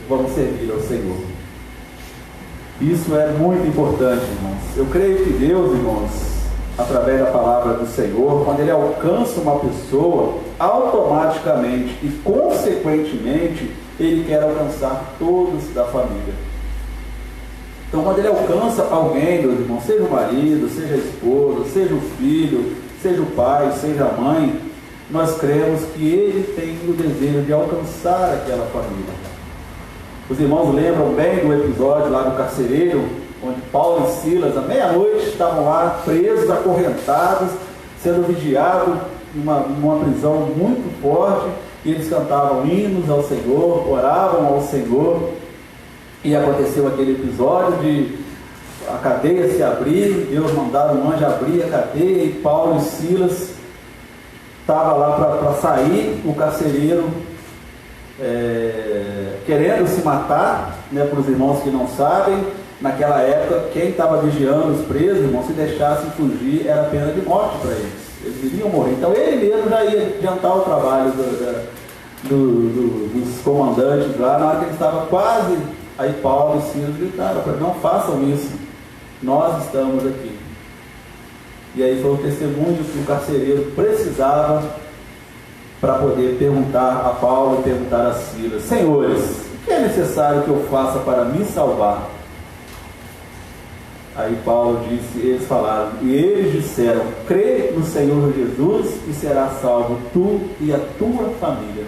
vamos servir ao Senhor. Isso é muito importante, irmãos. Eu creio que Deus, irmãos, através da palavra do Senhor, quando Ele alcança uma pessoa, automaticamente e consequentemente Ele quer alcançar todos da família. Então, quando Ele alcança alguém, meus irmãos, seja o marido, seja a esposa, seja o filho, seja o pai, seja a mãe, nós cremos que Ele tem o desejo de alcançar aquela família. Os irmãos lembram bem do episódio lá do carcereiro, onde Paulo e Silas, à meia-noite, estavam lá presos, acorrentados, sendo vigiados numa prisão muito forte, e eles cantavam hinos ao Senhor, oravam ao Senhor, e aconteceu aquele episódio de a cadeia se abrir, Deus mandar um anjo abrir a cadeia, e Paulo e Silas estavam lá para sair, o carcereiro querendo se matar, né, para os irmãos que não sabem, naquela época, quem estava vigiando os presos, irmãos, se deixassem fugir, era pena de morte para eles iriam morrer. Então ele mesmo já ia adiantar o trabalho dos comandantes lá, na hora que ele estava quase, aí Paulo e Silas gritaram, não façam isso, nós estamos aqui. E aí foi o testemunho que o carcereiro precisava para poder perguntar a Paulo e perguntar a Silas: senhores, o que é necessário que eu faça para me salvar? Aí Paulo disse, eles falaram, e eles disseram: crê no Senhor Jesus e serás salvo tu e a tua família.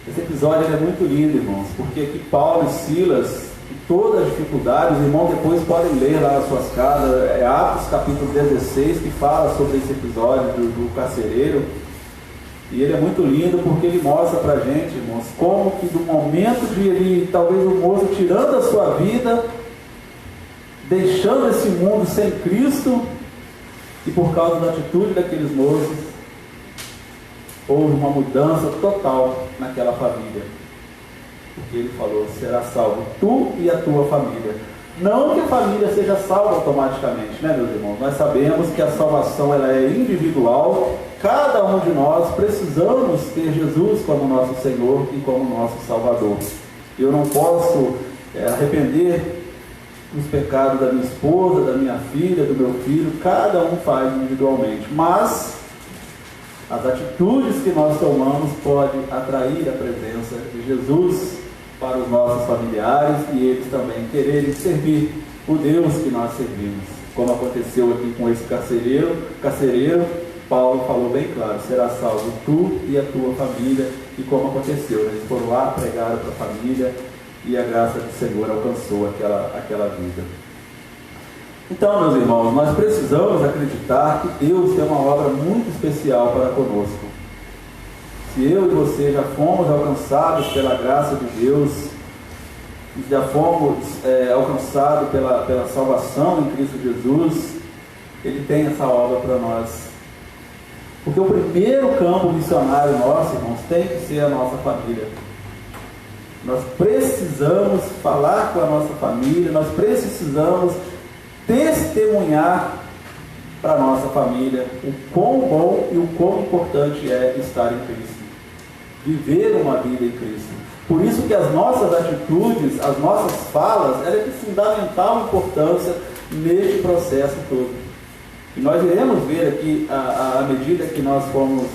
Esse episódio é muito lindo, irmãos, porque aqui Paulo e Silas, todas as dificuldades, os irmãos depois podem ler lá nas suas casas, Atos capítulo 16, que fala sobre esse episódio do carcereiro, e ele é muito lindo porque ele mostra pra gente, irmãos, como que do momento de ele, talvez o moço tirando a sua vida, deixando esse mundo sem Cristo, e por causa da atitude daqueles moços, houve uma mudança total naquela família. Porque ele falou: será salvo tu e a tua família. Não que a família seja salva automaticamente, né, meus irmãos? Nós sabemos que a salvação ela é individual. Cada um de nós precisamos ter Jesus como nosso Senhor e como nosso Salvador. Eu não posso arrepender dos pecados da minha esposa, da minha filha, do meu filho. Cada um faz individualmente. Mas as atitudes que nós tomamos podem atrair a presença de Jesus para os nossos familiares e eles também quererem servir o Deus que nós servimos. Como aconteceu aqui com esse carcereiro, Paulo falou bem claro: será salvo tu e a tua família. E como aconteceu, né? Eles foram lá, pregaram para a família e a graça do Senhor alcançou aquela vida. Então, meus irmãos, nós precisamos acreditar que Deus tem uma obra muito especial para conosco. Se eu e você já fomos alcançados pela graça de Deus, já fomos alcançados pela salvação em Cristo Jesus, Ele tem essa obra para nós. Porque o primeiro campo missionário nosso, irmãos, tem que ser a nossa família. Nós precisamos falar com a nossa família, nós precisamos testemunhar para a nossa família o quão bom e o quão importante é estar em Cristo, viver uma vida em Cristo. Por isso que as nossas atitudes, as nossas falas, ela é de fundamental importância neste processo todo. E nós iremos ver aqui, à medida que nós formos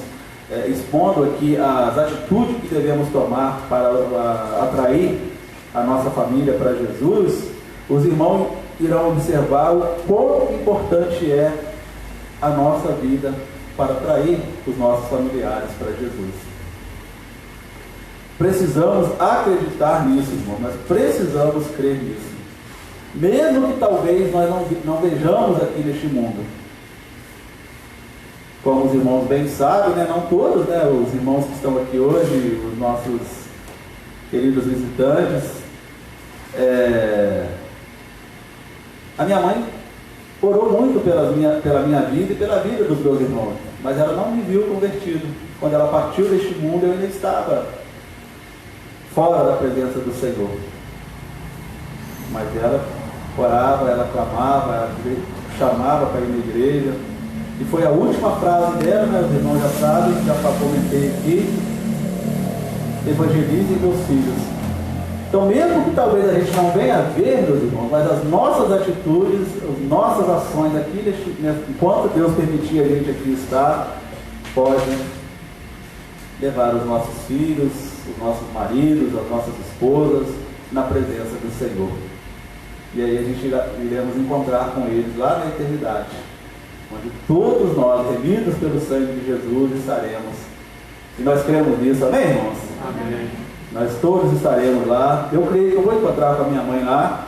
expondo aqui as atitudes que devemos tomar para atrair a nossa família para Jesus, os irmãos irão observar o quão importante é a nossa vida para atrair os nossos familiares para Jesus. Precisamos acreditar nisso, irmão. Nós precisamos crer nisso. mesmo que talvez nós não vejamos aqui neste mundo. Como os irmãos bem sabem, né? Não todos, né? Os irmãos que estão aqui hoje, os nossos queridos visitantes, a minha mãe orou muito pela minha vida e pela vida dos meus irmãos, mas ela não me viu convertido. Quando ela partiu deste mundo, eu ainda estava fora da presença do Senhor. Mas ela orava, ela clamava, ela chamava para ir na igreja. E foi a última frase dela, né? Os irmãos já sabem, já comentei aqui: evangelizem meus filhos. Então, mesmo que talvez a gente não venha a ver, meus irmãos, mas as nossas atitudes, as nossas ações aqui, enquanto Deus permitir a gente aqui estar, podem levar os nossos filhos, os nossos maridos, as nossas esposas na presença do Senhor. E aí a gente iremos encontrar com eles lá na eternidade, onde todos nós, remidos pelo sangue de Jesus, estaremos. E nós cremos nisso, amém, irmãos? Amém. Nós todos estaremos lá. Eu creio que eu vou encontrar com a minha mãe lá,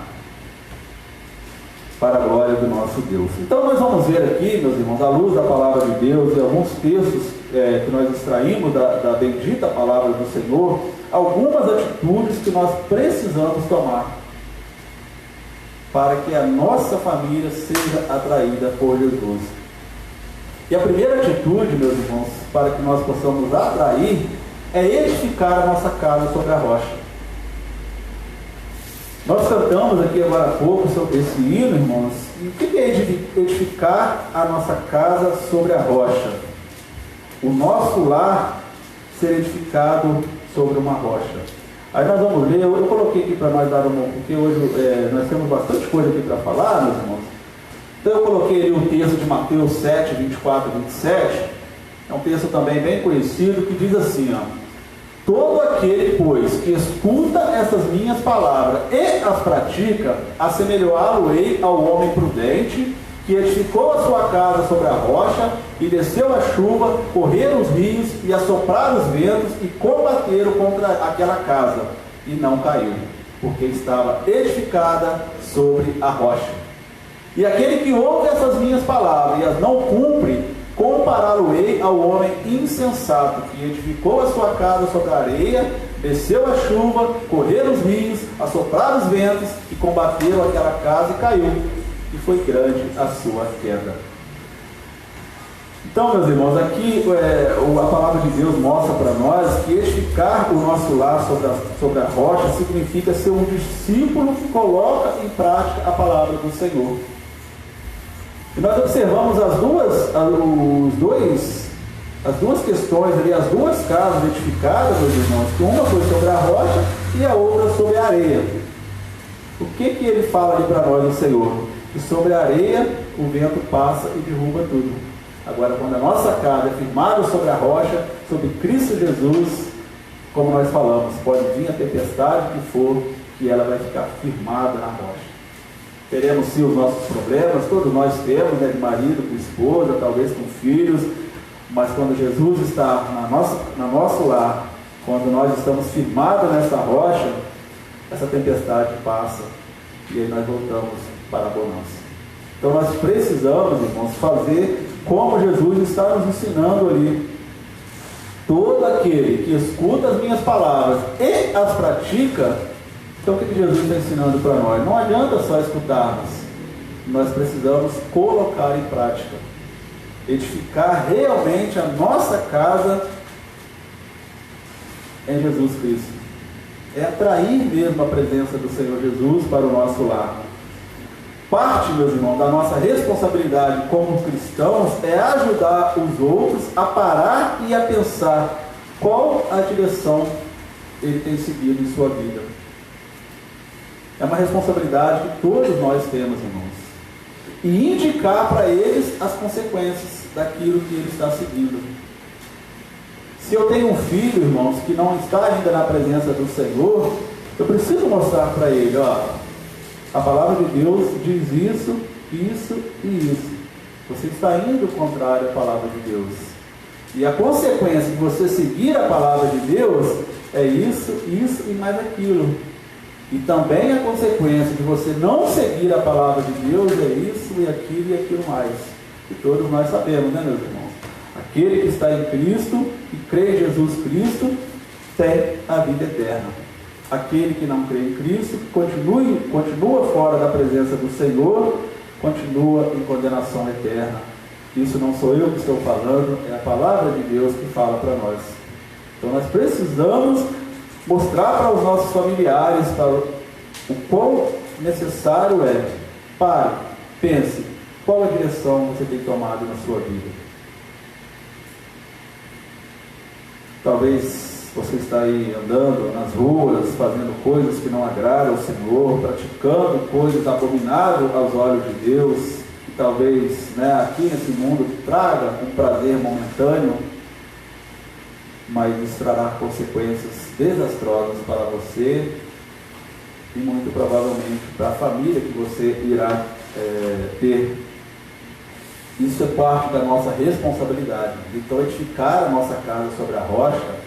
para a glória do nosso Deus. Então nós vamos ver aqui, meus irmãos, à luz da palavra de Deus e alguns textos que nós extraímos da bendita palavra do Senhor, algumas atitudes que nós precisamos tomar para que a nossa família seja atraída por Jesus. E a primeira atitude, meus irmãos, para que nós possamos atrair, é edificar a nossa casa sobre a rocha. Nós cantamos aqui agora há pouco sobre esse hino, irmãos. E o que é edificar a nossa casa sobre a rocha? O nosso lar ser edificado sobre uma rocha. Aí nós vamos ler, eu coloquei aqui para nós dar porque hoje nós temos bastante coisa aqui para falar, meus irmãos. Então eu coloquei ali um texto de Mateus 7, 24 e 27. É um texto também bem conhecido, que diz assim, ó: todo aquele, pois, que escuta essas minhas palavras e as pratica, assemelhá-lo-ei ao homem prudente, que edificou a sua casa sobre a rocha, e desceu a chuva, correram os rios, e assopraram os ventos, e combateram contra aquela casa, e não caiu, porque estava edificada sobre a rocha. E aquele que ouve essas minhas palavras e as não cumpre, compará-lo-ei ao homem insensato, que edificou a sua casa sobre a areia, desceu a chuva, correram os rios, assopraram os ventos, e combateram aquela casa, e caiu, e foi grande a sua queda. Então, meus irmãos, aqui a palavra de Deus mostra para nós que edificar o nosso lar sobre a rocha significa ser um discípulo que coloca em prática a palavra do Senhor. E nós observamos as duas questões ali, as duas casas edificadas, meus irmãos, que uma foi sobre a rocha e a outra sobre a areia. O que ele fala ali para nós, o Senhor? Que sobre a areia o vento passa e derruba tudo. Agora, quando a nossa casa é firmada sobre a rocha, sobre Cristo Jesus, como nós falamos, pode vir a tempestade que for, que ela vai ficar firmada na rocha. Teremos sim os nossos problemas, todos nós temos, né, de marido com esposa, talvez com filhos, mas quando Jesus está no nosso lar, quando nós estamos firmados nessa rocha, essa tempestade passa e aí nós voltamos para a bonança. Então nós precisamos, irmãos, fazer como Jesus está nos ensinando ali. Todo aquele que escuta as minhas palavras e as pratica. Então o que Jesus está ensinando para nós? Não adianta só escutarmos, nós precisamos colocar em prática, edificar realmente a nossa casa em Jesus Cristo. É atrair mesmo a presença do Senhor Jesus para o nosso lar. Parte, meus irmãos, da nossa responsabilidade como cristãos é ajudar os outros a parar e a pensar qual a direção ele tem seguido em sua vida. É uma responsabilidade que todos nós temos, irmãos. E indicar para eles as consequências daquilo que ele está seguindo. Se eu tenho um filho, irmãos, que não está ainda na presença do Senhor, eu preciso mostrar para ele, ó, a palavra de Deus diz isso, isso e isso. Você está indo contrário à palavra de Deus. E a consequência de você seguir a palavra de Deus é isso, isso e mais aquilo. E também a consequência de você não seguir a palavra de Deus é isso e aquilo mais. E todos nós sabemos, né, meus irmãos? Aquele que está em Cristo, que crê em Jesus Cristo, tem a vida eterna. Aquele que não crê em Cristo, continua fora da presença do Senhor, continua em condenação eterna. Isso não sou eu que estou falando, é a palavra de Deus que fala para nós. Então nós precisamos mostrar para os nossos familiares o quão necessário é. Pare, pense, qual a direção você tem tomado na sua vida. Talvez você está aí andando nas ruas, fazendo coisas que não agradam ao Senhor, praticando coisas abomináveis aos olhos de Deus, que talvez, aqui nesse mundo traga um prazer momentâneo, mas isso trará consequências desastrosas para você e muito provavelmente para a família que você irá ter. Isso é parte da nossa responsabilidade. Então, edificar a nossa casa sobre a rocha,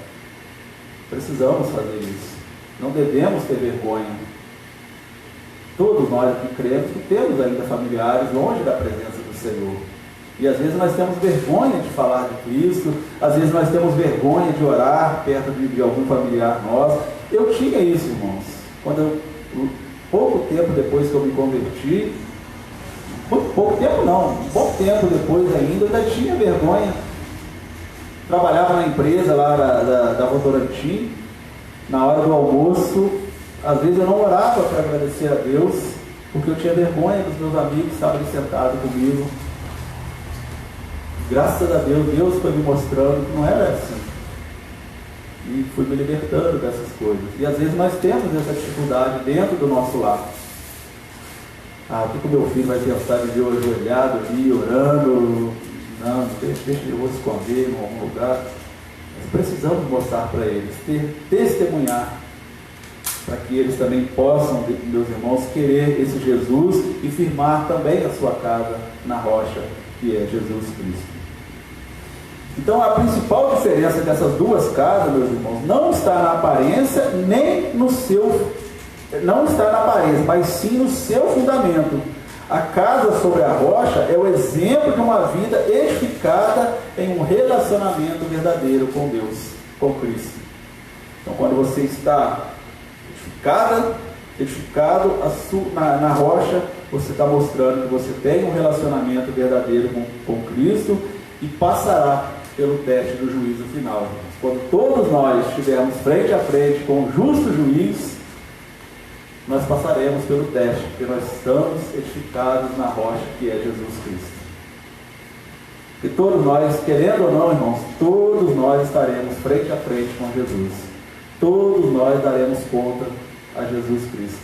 precisamos fazer isso. Não devemos ter vergonha. Todos nós aqui cremos que temos ainda familiares longe da presença do Senhor. E às vezes nós temos vergonha de falar de Cristo, às vezes nós temos vergonha de orar perto de algum familiar nosso. Eu tinha isso, irmãos. Pouco tempo depois que eu me converti, pouco tempo não, um pouco tempo depois ainda, eu ainda tinha vergonha. Trabalhava na empresa lá da Votorantim, na hora do almoço, às vezes eu não orava para agradecer a Deus, porque eu tinha vergonha dos meus amigos que estavam ali sentados comigo. Graças a Deus, Deus foi me mostrando que não era assim. E fui me libertando dessas coisas. E às vezes nós temos essa dificuldade dentro do nosso lar. O que o meu filho vai pensar de ver ajoelhado ali, orando? Não, deixa eu vou esconder em algum lugar. Nós precisamos mostrar para eles, testemunhar, para que eles também possam, meus irmãos, querer esse Jesus e firmar também a sua casa na rocha, que é Jesus Cristo. Então a principal diferença dessas duas casas, meus irmãos, não está na aparência, nem no seu, não está na aparência, mas sim no seu fundamento. A casa sobre a rocha é o exemplo de uma vida edificada em um relacionamento verdadeiro com Deus, com Cristo. Então quando você está edificado na rocha, você está mostrando que você tem um relacionamento verdadeiro com Cristo e passará pelo teste do juízo final. Quando todos nós estivermos frente a frente com o justo juiz, nós passaremos pelo teste, porque nós estamos edificados na rocha que é Jesus Cristo. E todos nós, querendo ou não, irmãos, todos nós estaremos frente a frente com Jesus. Todos nós daremos conta a Jesus Cristo.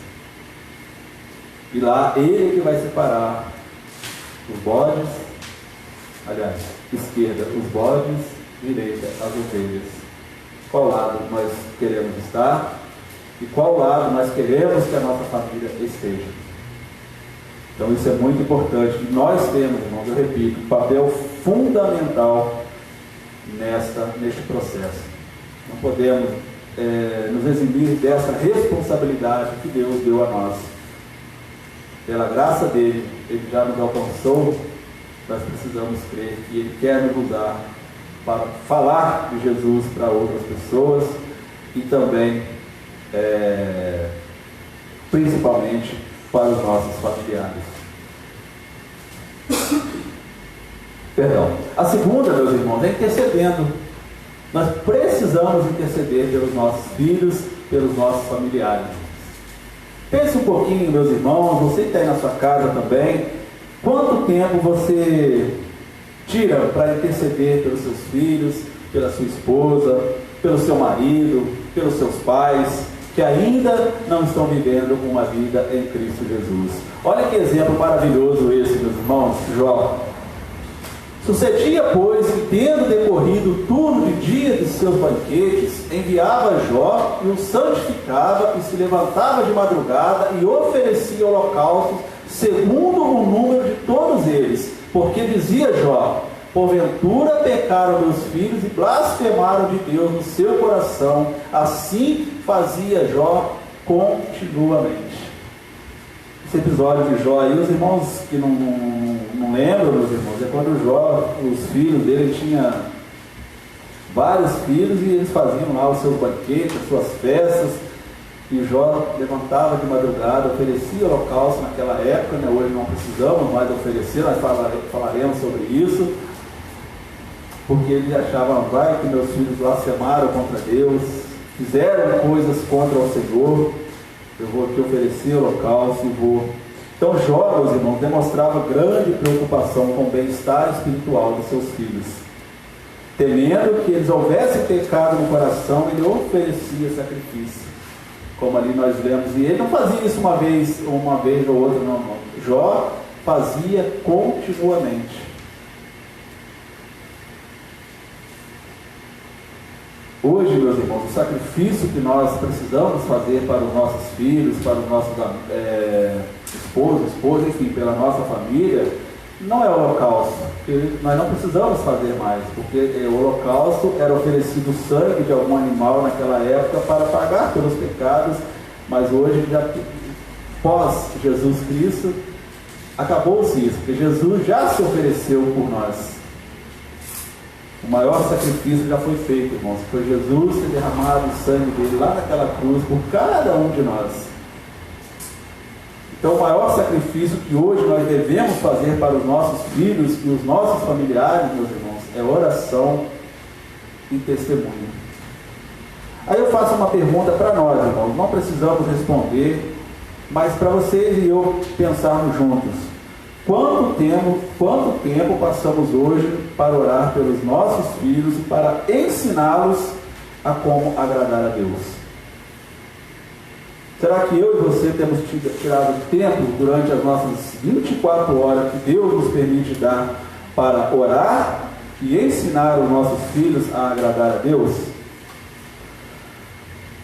E lá Ele que vai separar os bodes, aliás, esquerda os bodes, direita as ovelhas. Qual lado nós queremos estar e qual lado nós queremos que a nossa família esteja. Então isso é muito importante. Nós temos, irmãos, eu repito, um papel fundamental neste processo. Não podemos nos eximir dessa responsabilidade que Deus deu a nós. Pela graça dele, Ele já nos alcançou. Nós precisamos crer que Ele quer nos usar para falar de Jesus para outras pessoas e também, principalmente, para os nossos familiares. Perdão. A segunda, meus irmãos, é intercedendo. Nós precisamos interceder pelos nossos filhos, pelos nossos familiares. Pense um pouquinho, meus irmãos, você que está aí na sua casa também, quanto tempo você tira para interceder pelos seus filhos, pela sua esposa, pelo seu marido, pelos seus pais, que ainda não estão vivendo uma vida em Cristo Jesus. Olha que exemplo maravilhoso esse, meus irmãos. Jó: sucedia, pois, que tendo decorrido o turno de dia de seus banquetes, enviava Jó e o santificava e se levantava de madrugada e oferecia holocaustos segundo o número de todos eles, porque dizia Jó: porventura pecaram meus filhos e blasfemaram de Deus no seu coração. Assim fazia Jó continuamente. Esse episódio de Jó aí, os irmãos que não lembram, meus irmãos, é quando Jó, os filhos dele, tinha vários filhos e eles faziam lá os seus banquetes, as suas festas, e Jó levantava de madrugada, oferecia holocausto naquela época, né? Hoje não precisamos mais oferecer, nós falaremos sobre isso, porque eles achavam, vai que meus filhos blasfemaram contra Deus, fizeram coisas contra o Senhor, eu vou aqui oferecer holocausto e vou... Então Jó, meus irmãos, demonstrava grande preocupação com o bem-estar espiritual dos seus filhos. Temendo que eles houvessem pecado no coração, ele oferecia sacrifício. Como ali nós vemos, e ele não fazia isso uma vez ou outra, não. Jó fazia continuamente. Hoje, meus irmãos, o sacrifício que nós precisamos fazer para os nossos filhos, para os nossos esposos, enfim, pela nossa família, não é o holocausto, porque nós não precisamos fazer mais, porque o holocausto era oferecido o sangue de algum animal naquela época para pagar pelos pecados, mas hoje, já pós Jesus Cristo, acabou-se isso, porque Jesus já se ofereceu por nós. O maior sacrifício já foi feito, irmãos. Foi Jesus ter derramado o sangue dele lá naquela cruz por cada um de nós. Então, o maior sacrifício que hoje nós devemos fazer para os nossos filhos e os nossos familiares, meus irmãos, é oração e testemunho. Aí eu faço uma pergunta para nós, irmãos. Não precisamos responder, mas para vocês e eu pensarmos juntos. Quanto tempo passamos hoje para orar pelos nossos filhos e para ensiná-los a como agradar a Deus? Será que eu e você temos tirado tempo durante as nossas 24 horas que Deus nos permite dar para orar e ensinar os nossos filhos a agradar a Deus?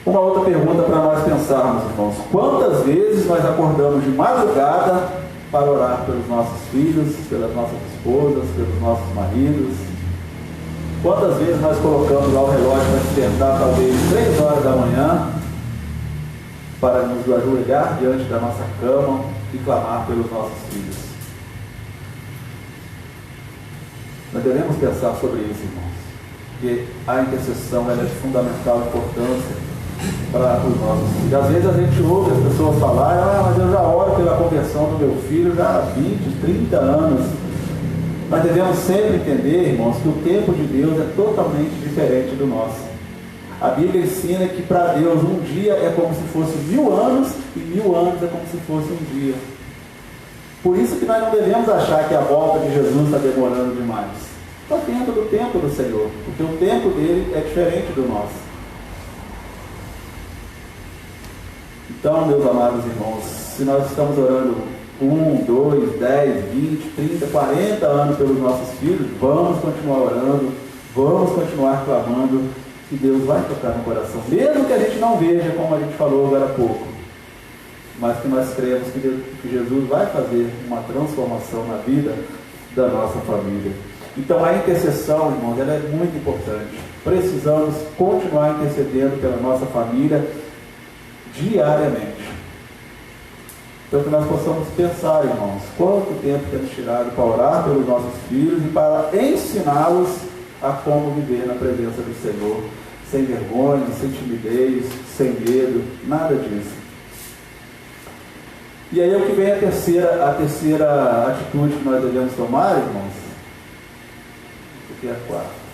Uma outra pergunta para nós pensarmos, irmãos. Quantas vezes nós acordamos de madrugada para orar pelos nossos filhos, pelas nossas esposas, pelos nossos maridos? Quantas vezes nós colocamos lá o relógio para despertar talvez 3 horas da manhã para nos ajoelhar diante da nossa cama e clamar pelos nossos filhos? Nós devemos pensar sobre isso, irmãos, porque a intercessão ela é de fundamental importância para os nossos filhos. Às vezes a gente ouve as pessoas falarem, mas eu já oro pela conversão do meu filho já há 20, 30 anos. Nós devemos sempre entender, irmãos, que o tempo de Deus é totalmente diferente do nosso. A Bíblia ensina que para Deus um dia é como se fosse 1000 anos e 1000 anos é como se fosse um dia. Por isso que nós não devemos achar que a volta de Jesus está demorando demais. Está dentro do tempo do Senhor, porque o tempo dele é diferente do nosso. Então, meus amados irmãos, se nós estamos orando 1, 2, 10, 20, 30, 40 anos pelos nossos filhos, vamos continuar orando, vamos continuar clamando, que Deus vai tocar no coração, mesmo que a gente não veja, como a gente falou agora há pouco, mas que nós cremos que Jesus vai fazer uma transformação na vida da nossa família. Então, a intercessão, irmãos, ela é muito importante. Precisamos continuar intercedendo pela nossa família diariamente. Então, que nós possamos pensar, irmãos, quanto tempo temos tirado para orar pelos nossos filhos e para ensiná-los a como viver na presença do Senhor, sem vergonha, sem timidez, sem medo, nada disso. E aí é o que vem a terceira atitude que nós devemos tomar, irmãos, porque é a quarta.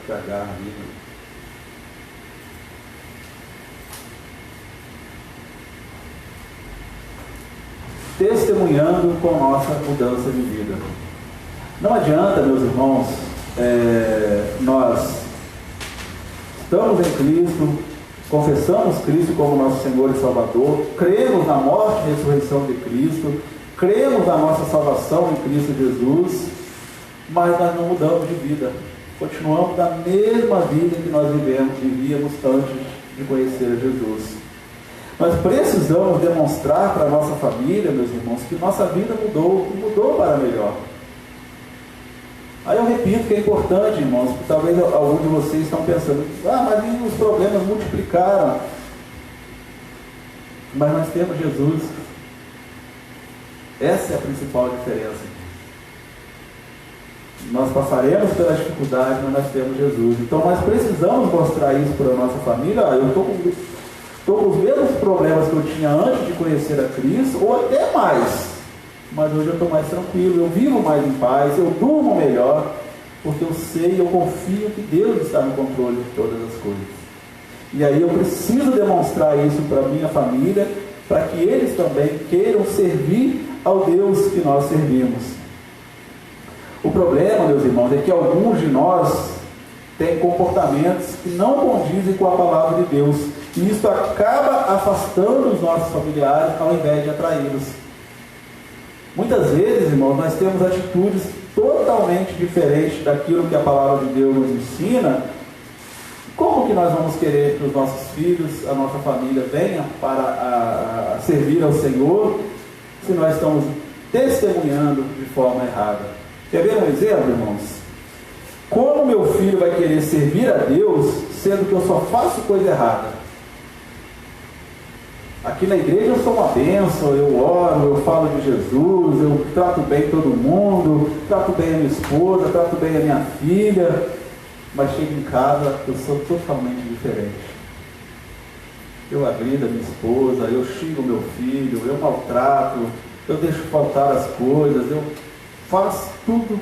Que agarra ali, né? Testemunhando com nossa mudança de vida. Não adianta, meus irmãos, nós estamos em Cristo, confessamos Cristo como nosso Senhor e Salvador, cremos na morte e ressurreição de Cristo, cremos na nossa salvação em Cristo Jesus, mas nós não mudamos de vida. Continuamos da mesma vida que nós vivíamos antes de conhecer Jesus. Nós precisamos demonstrar para a nossa família, meus irmãos, que nossa vida mudou para melhor. Aí eu repito que é importante, irmãos, porque talvez alguns de vocês estão pensando, mas os problemas multiplicaram. Mas nós temos Jesus. Essa é a principal diferença. Nós passaremos pela dificuldade, mas nós temos Jesus. Então nós precisamos mostrar isso para a nossa família. Eu estou com os mesmos problemas que eu tinha antes de conhecer a Cristo, ou até mais. Mas hoje eu estou mais tranquilo, eu vivo mais em paz, eu durmo melhor, porque eu sei, eu confio que Deus está no controle de todas as coisas. E aí eu preciso demonstrar isso para a minha família, para que eles também queiram servir ao Deus que nós servimos. O problema, meus irmãos, é que alguns de nós têm comportamentos que não condizem com a palavra de Deus, e isso acaba afastando os nossos familiares ao invés de atraí-los. Muitas vezes, irmãos, nós temos atitudes totalmente diferentes daquilo que a palavra de Deus nos ensina. Como que nós vamos querer que os nossos filhos, a nossa família venha para servir ao Senhor, se nós estamos testemunhando de forma errada? Quer ver um exemplo, irmãos? Como meu filho vai querer servir a Deus, sendo que eu só faço coisa errada? Aqui na igreja eu sou uma bênção, eu oro, eu falo de Jesus, eu trato bem todo mundo, trato bem a minha esposa, trato bem a minha filha, mas chego em casa, eu sou totalmente diferente. Eu agrido a minha esposa, eu xingo meu filho, eu maltrato, eu deixo faltar as coisas, eu faço tudo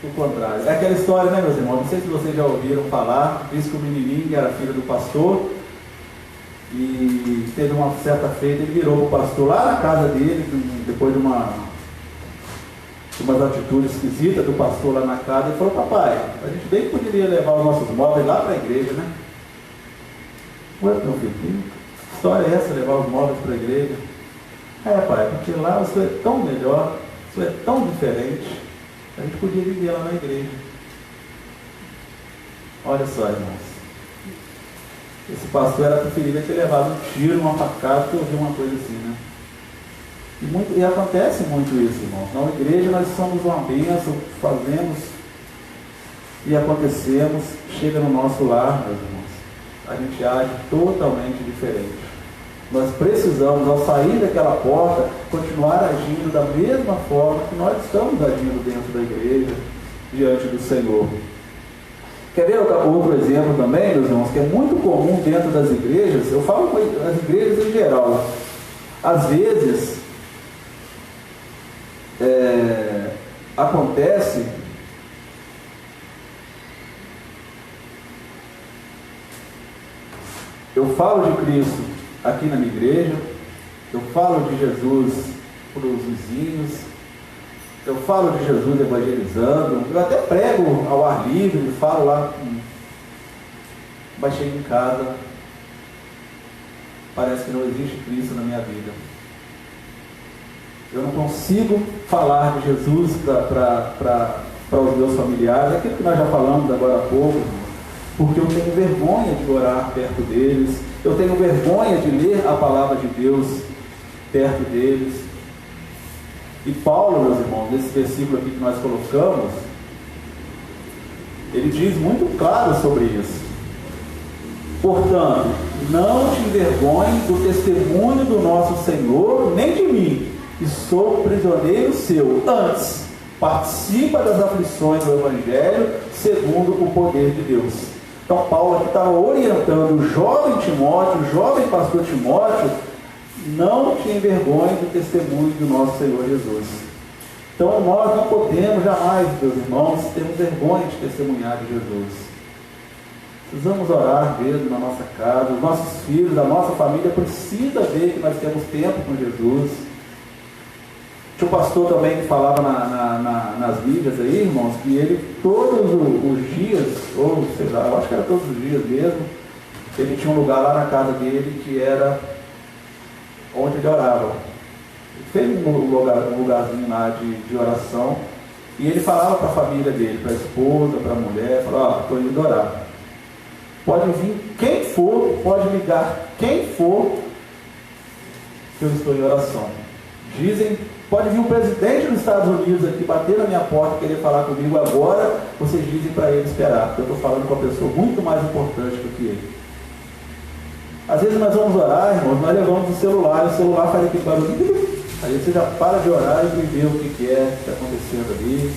o contrário. É aquela história, né, meus irmãos? Não sei se vocês já ouviram falar, diz que o menininho que era filho do pastor, e teve uma certa feita, ele virou para o pastor lá na casa dele, depois de umas atitudes esquisitas do pastor lá na casa, e falou: papai, a gente bem poderia levar os nossos móveis lá para a igreja, né? Ué, meu filho, que história é essa, levar os móveis para a igreja? É, pai, porque lá o senhor é tão melhor, o senhor é tão diferente, a gente podia viver lá na igreja. Olha só, irmãos. Esse pastor era preferido ter levado um tiro, uma facada, que eu vi uma coisa assim, né? E acontece muito isso, irmãos. Na igreja nós somos uma bênção, fazemos e acontecemos, chega no nosso lar, meus irmãos, a gente age totalmente diferente. Nós precisamos, ao sair daquela porta, continuar agindo da mesma forma que nós estamos agindo dentro da igreja, diante do Senhor. Quer ver outro exemplo também, meus irmãos, que é muito comum dentro das igrejas? Eu falo das igrejas em geral. Às vezes, acontece eu falo de Cristo aqui na minha igreja, eu falo de Jesus para os vizinhos, eu falo de Jesus evangelizando, eu até prego ao ar livre, falo lá, mas chego em casa, parece que não existe Cristo na minha vida. Eu não consigo falar de Jesus para os meus familiares, aquilo que nós já falamos agora há pouco, porque eu tenho vergonha de orar perto deles, eu tenho vergonha de ler a palavra de Deus perto deles. E Paulo, meus irmãos, nesse versículo aqui que nós colocamos, ele diz muito claro sobre isso. Portanto, não te envergonhe do testemunho do nosso Senhor, nem de mim, que sou prisioneiro seu. Antes, participa das aflições do Evangelho, segundo o poder de Deus. Então, Paulo aqui estava orientando o jovem Timóteo, o jovem pastor Timóteo, não te envergonhe do testemunho do nosso Senhor Jesus. Então, nós não podemos jamais, meus irmãos, termos vergonha de testemunhar de Jesus. Precisamos orar mesmo na nossa casa, os nossos filhos, a nossa família precisa ver que nós temos tempo com Jesus. Tinha um pastor também que falava nas mídias aí, irmãos, que ele todos os dias, ou sei lá, eu acho que era todos os dias mesmo, ele tinha um lugar lá na casa dele que era onde ele orava. Ele fez um lugarzinho lá de oração, e ele falava para a família dele, para a esposa, para a mulher, falava: estou indo orar. Pode vir quem for, pode ligar quem for, que eu estou em oração. Dizem Pode vir um presidente dos Estados Unidos aqui bater na minha porta e querer falar comigo agora, vocês dizem para ele esperar, porque eu estou falando com uma pessoa muito mais importante do que ele. Às vezes nós vamos orar, irmãos, nós levamos o celular faz aquele barulho, aí você já para de orar e vê o que está acontecendo ali.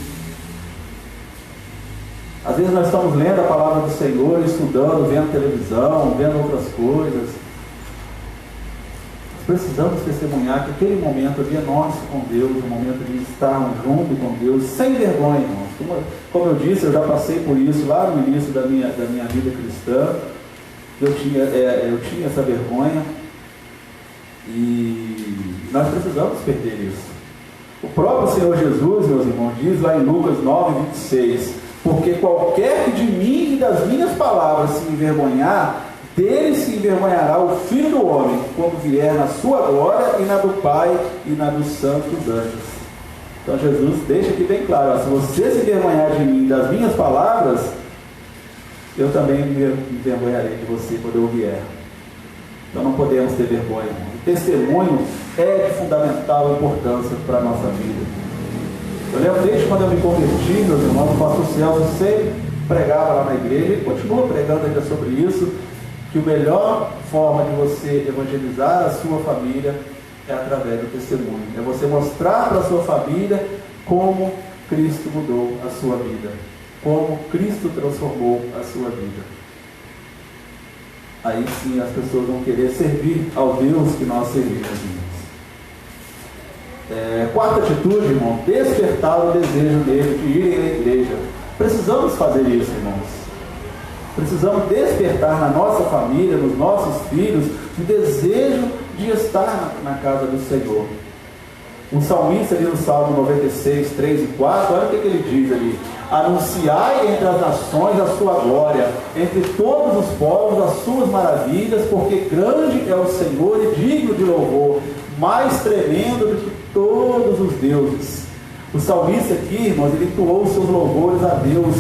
Às vezes nós estamos lendo a palavra do Senhor, estudando, vendo televisão, vendo outras coisas. Precisamos testemunhar que aquele momento ali é nosso com Deus, um momento de estarmos juntos com Deus, sem vergonha, irmãos. Como eu disse, eu já passei por isso lá no início da minha vida cristã. Eu tinha essa vergonha e nós precisamos perder isso. O próprio Senhor Jesus, meus irmãos, diz lá em Lucas 9:26, porque qualquer que de mim e das minhas palavras se envergonhar, dele se envergonhará o Filho do Homem, quando vier na sua glória e na do Pai e na dos santos anjos. Então Jesus deixa aqui bem claro, se você se envergonhar de mim e das minhas palavras, eu também me envergonharei de você quando eu vier. Então não podemos ter vergonha. O testemunho é de fundamental importância para a nossa vida. Eu lembro desde quando eu me converti, meus irmãos, o pastor Celso sempre pregava lá na igreja, e continua pregando ainda sobre isso, que a melhor forma de você evangelizar a sua família é através do testemunho. É você mostrar para a sua família como Cristo mudou a sua vida, como Cristo transformou a sua vida. Aí sim as pessoas vão querer servir ao Deus que nós servimos. Quarta atitude, irmão, despertar o desejo dele de ir à igreja. Precisamos fazer isso, irmãos. Precisamos despertar na nossa família, nos nossos filhos, o desejo de estar na casa do Senhor. O salmista ali no Salmo 96, 3 e 4, olha o que ele diz ali: anunciai entre as nações a sua glória, entre todos os povos as suas maravilhas, porque grande é o Senhor e digno de louvor, mais tremendo do que todos os deuses. O salmista aqui, irmãos, ele entoou os seus louvores a Deus,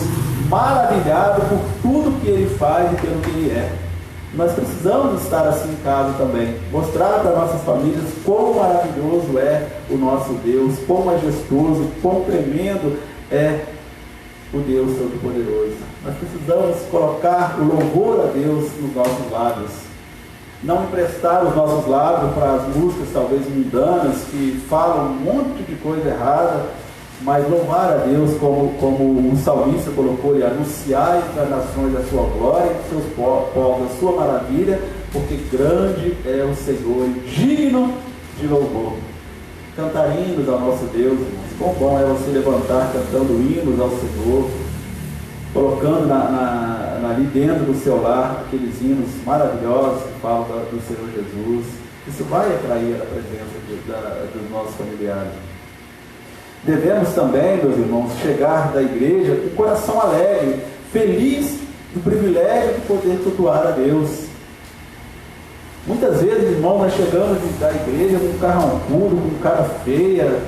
maravilhado por tudo que ele faz e pelo que ele é. Nós precisamos estar assim em casa também, mostrar para nossas famílias quão maravilhoso é o nosso Deus, quão majestoso, quão tremendo é o Deus Todo-Poderoso. Nós precisamos colocar o louvor a Deus nos nossos lábios, não emprestar os nossos lábios para as músicas talvez mundanas que falam um monte de coisa errada, mas louvar a Deus como o salmista colocou, e anunciar entre as nações a sua glória, entre seus povos a sua maravilha, porque grande é o Senhor e digno de louvor. Cantar hinos ao nosso Deus, irmãos. Quão bom é você levantar cantando hinos ao Senhor, colocando ali dentro do seu lar aqueles hinos maravilhosos que falam do Senhor Jesus. Isso vai atrair a presença dos nossos familiares. Devemos também, meus irmãos, chegar da igreja com o coração alegre, feliz do privilégio de poder cultuar a Deus. Muitas vezes, irmãos, nós chegamos da igreja com um carrancudo, com cara feia.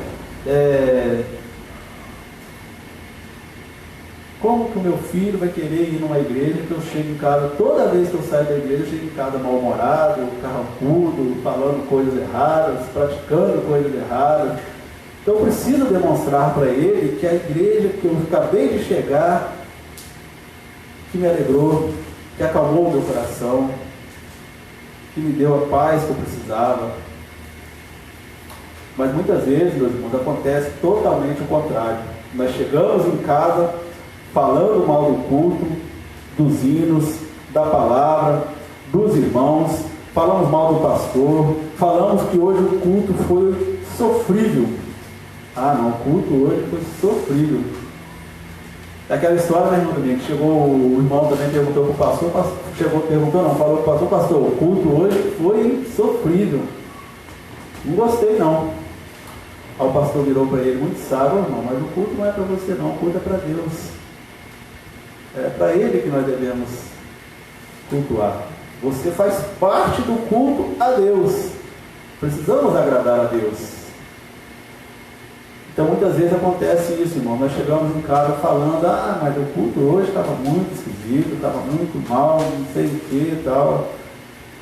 Como que o meu filho vai querer ir numa igreja que eu chego em casa, toda vez que eu saio da igreja, eu chego em casa mal-humorado, carrancudo, falando coisas erradas, praticando coisas erradas? Então eu preciso demonstrar para ele que a igreja que eu acabei de chegar, que me alegrou, que acalmou o meu coração, que me deu a paz que eu precisava. Mas muitas vezes, meus irmãos, acontece totalmente o contrário. Nós chegamos em casa falando mal do culto, dos hinos, da palavra, dos irmãos, falamos mal do pastor, falamos que hoje o culto foi sofrível. Ah não, o culto hoje foi sofrível. É aquela história, né, irmão, também, que chegou o irmão também, perguntou para o pastor, falou para o pastor, o culto hoje foi sofrível. Não gostei não. Aí o pastor virou para ele, muito sábio, irmão, mas o culto não é para você não, o culto é para Deus. É para Ele que nós devemos cultuar. Você faz parte do culto a Deus. Precisamos agradar a Deus. Então muitas vezes acontece isso, irmão. Nós chegamos em casa falando, mas o culto hoje estava muito esquisito, estava muito mal, não sei o que e tal.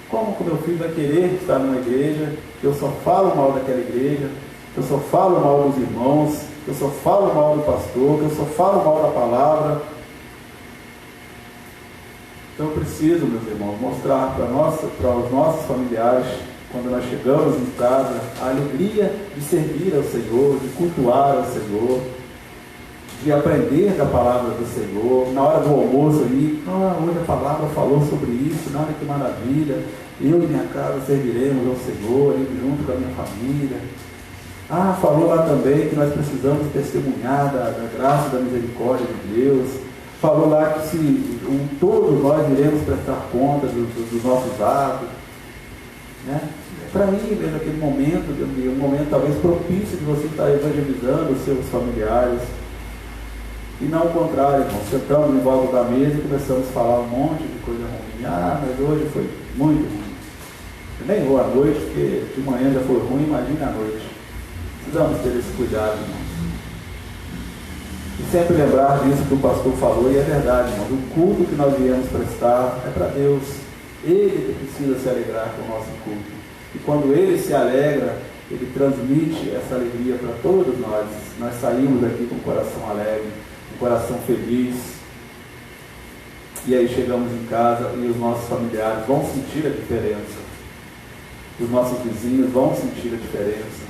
Como que o meu filho vai querer estar numa igreja? Eu só falo mal daquela igreja. que eu só falo mal dos irmãos, que eu só falo mal do pastor, que eu só falo mal da palavra. Então eu preciso, meus irmãos, mostrar para os nossos familiares, quando nós chegamos em casa, a alegria de servir ao Senhor, de cultuar ao Senhor, de aprender da palavra do Senhor. Na hora do almoço ali, hoje a palavra falou sobre isso, olha que maravilha, eu e minha casa serviremos ao Senhor, junto com a minha família. Falou lá também que nós precisamos testemunhar da graça e da misericórdia de Deus. Falou lá que todos nós iremos prestar conta dos nossos atos. Né? Para mim, mesmo aquele momento, um momento talvez propício de você estar evangelizando os seus familiares. E não o contrário, irmão. Sentamos em volta da mesa e começamos a falar um monte de coisa ruim. Mas hoje foi muito ruim. Eu nem vou à noite, porque de manhã já foi ruim, imagina à noite. Precisamos ter esse cuidado, irmão. E sempre lembrar disso que o pastor falou, e é verdade, irmão. O culto que nós viemos prestar é para Deus. Ele precisa se alegrar com o nosso culto. E quando Ele se alegra, Ele transmite essa alegria para todos nós. Nós saímos daqui com o coração alegre, com o coração feliz. E aí chegamos em casa e os nossos familiares vão sentir a diferença. Os nossos vizinhos vão sentir a diferença.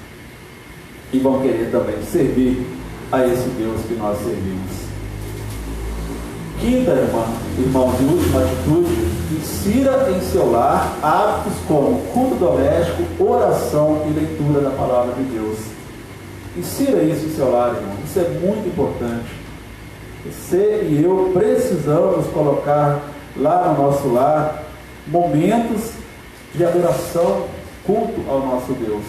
E vão querer também servir a esse Deus que nós servimos. Quinta, irmão, de última atitude, insira em seu lar hábitos como culto doméstico, oração e leitura da palavra de Deus. Insira isso em seu lar, irmão. Isso é muito importante. Você e eu precisamos colocar lá no nosso lar momentos de adoração, culto ao nosso Deus.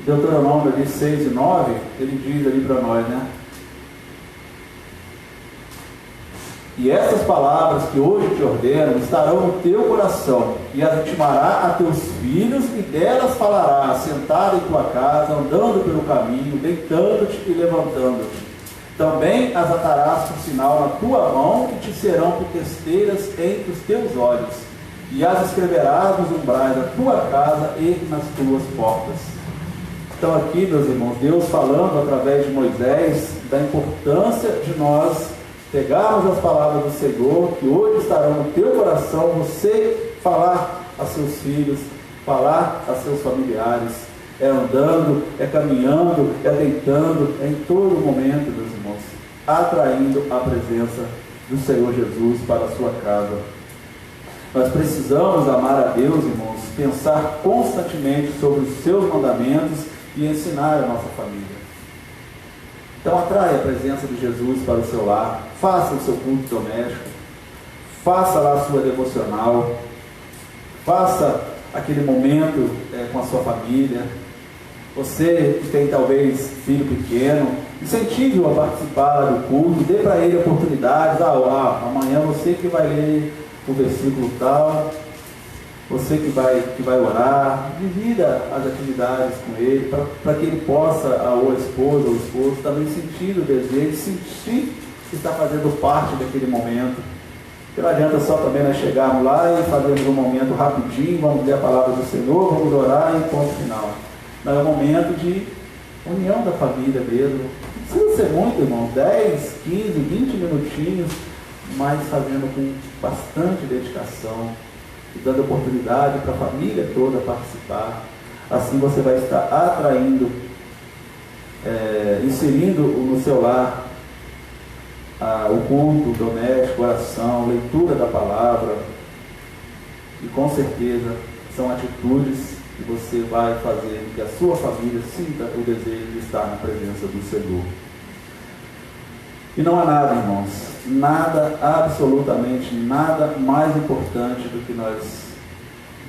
Deuteronômio ali 6 e 9, ele diz ali para nós, né? E essas palavras que hoje te ordeno estarão no teu coração, e as intimará a teus filhos, e delas falarás, sentado em tua casa, andando pelo caminho, deitando-te e levantando-te. Também as atarás por sinal na tua mão, e te serão por testeiras entre os teus olhos, e as escreverás nos umbrais da tua casa e nas tuas portas. Então aqui, meus irmãos, Deus falando através de Moisés da importância de nós pegarmos as palavras do Senhor, que hoje estarão no teu coração, você falar a seus filhos, falar a seus familiares, é andando, é caminhando, é deitando, é em todo momento, meus irmãos, atraindo a presença do Senhor Jesus para a sua casa. Nós precisamos amar a Deus, irmãos, pensar constantemente sobre os seus mandamentos e ensinar a nossa família. Então atraia a presença de Jesus para o seu lar, faça o seu culto doméstico, faça lá a sua devocional, faça aquele momento com a sua família. Você que tem talvez filho pequeno, incentive-o a participar do culto, dê para ele oportunidades. Amanhã você que vai ler o versículo tal, você que vai orar, divida as atividades com ele, para que ele possa, ou a esposa ou o esposo, também sentir o desejo, sentir que está fazendo parte daquele momento. Porque não adianta só também nós chegarmos lá e fazermos um momento rapidinho, vamos ler a palavra do Senhor, vamos orar e ponto final. Não, é um momento de união da família mesmo. Não precisa ser muito, irmão, 10, 15, 20 minutinhos, mas fazendo com bastante dedicação, e dando oportunidade para a família toda participar. Assim você vai estar atraindo, inserindo no seu lar o culto doméstico, oração, leitura da palavra, e com certeza são atitudes que você vai fazer com que a sua família sinta o desejo de estar na presença do Senhor. E não há nada, irmãos, nada, absolutamente nada mais importante do que nós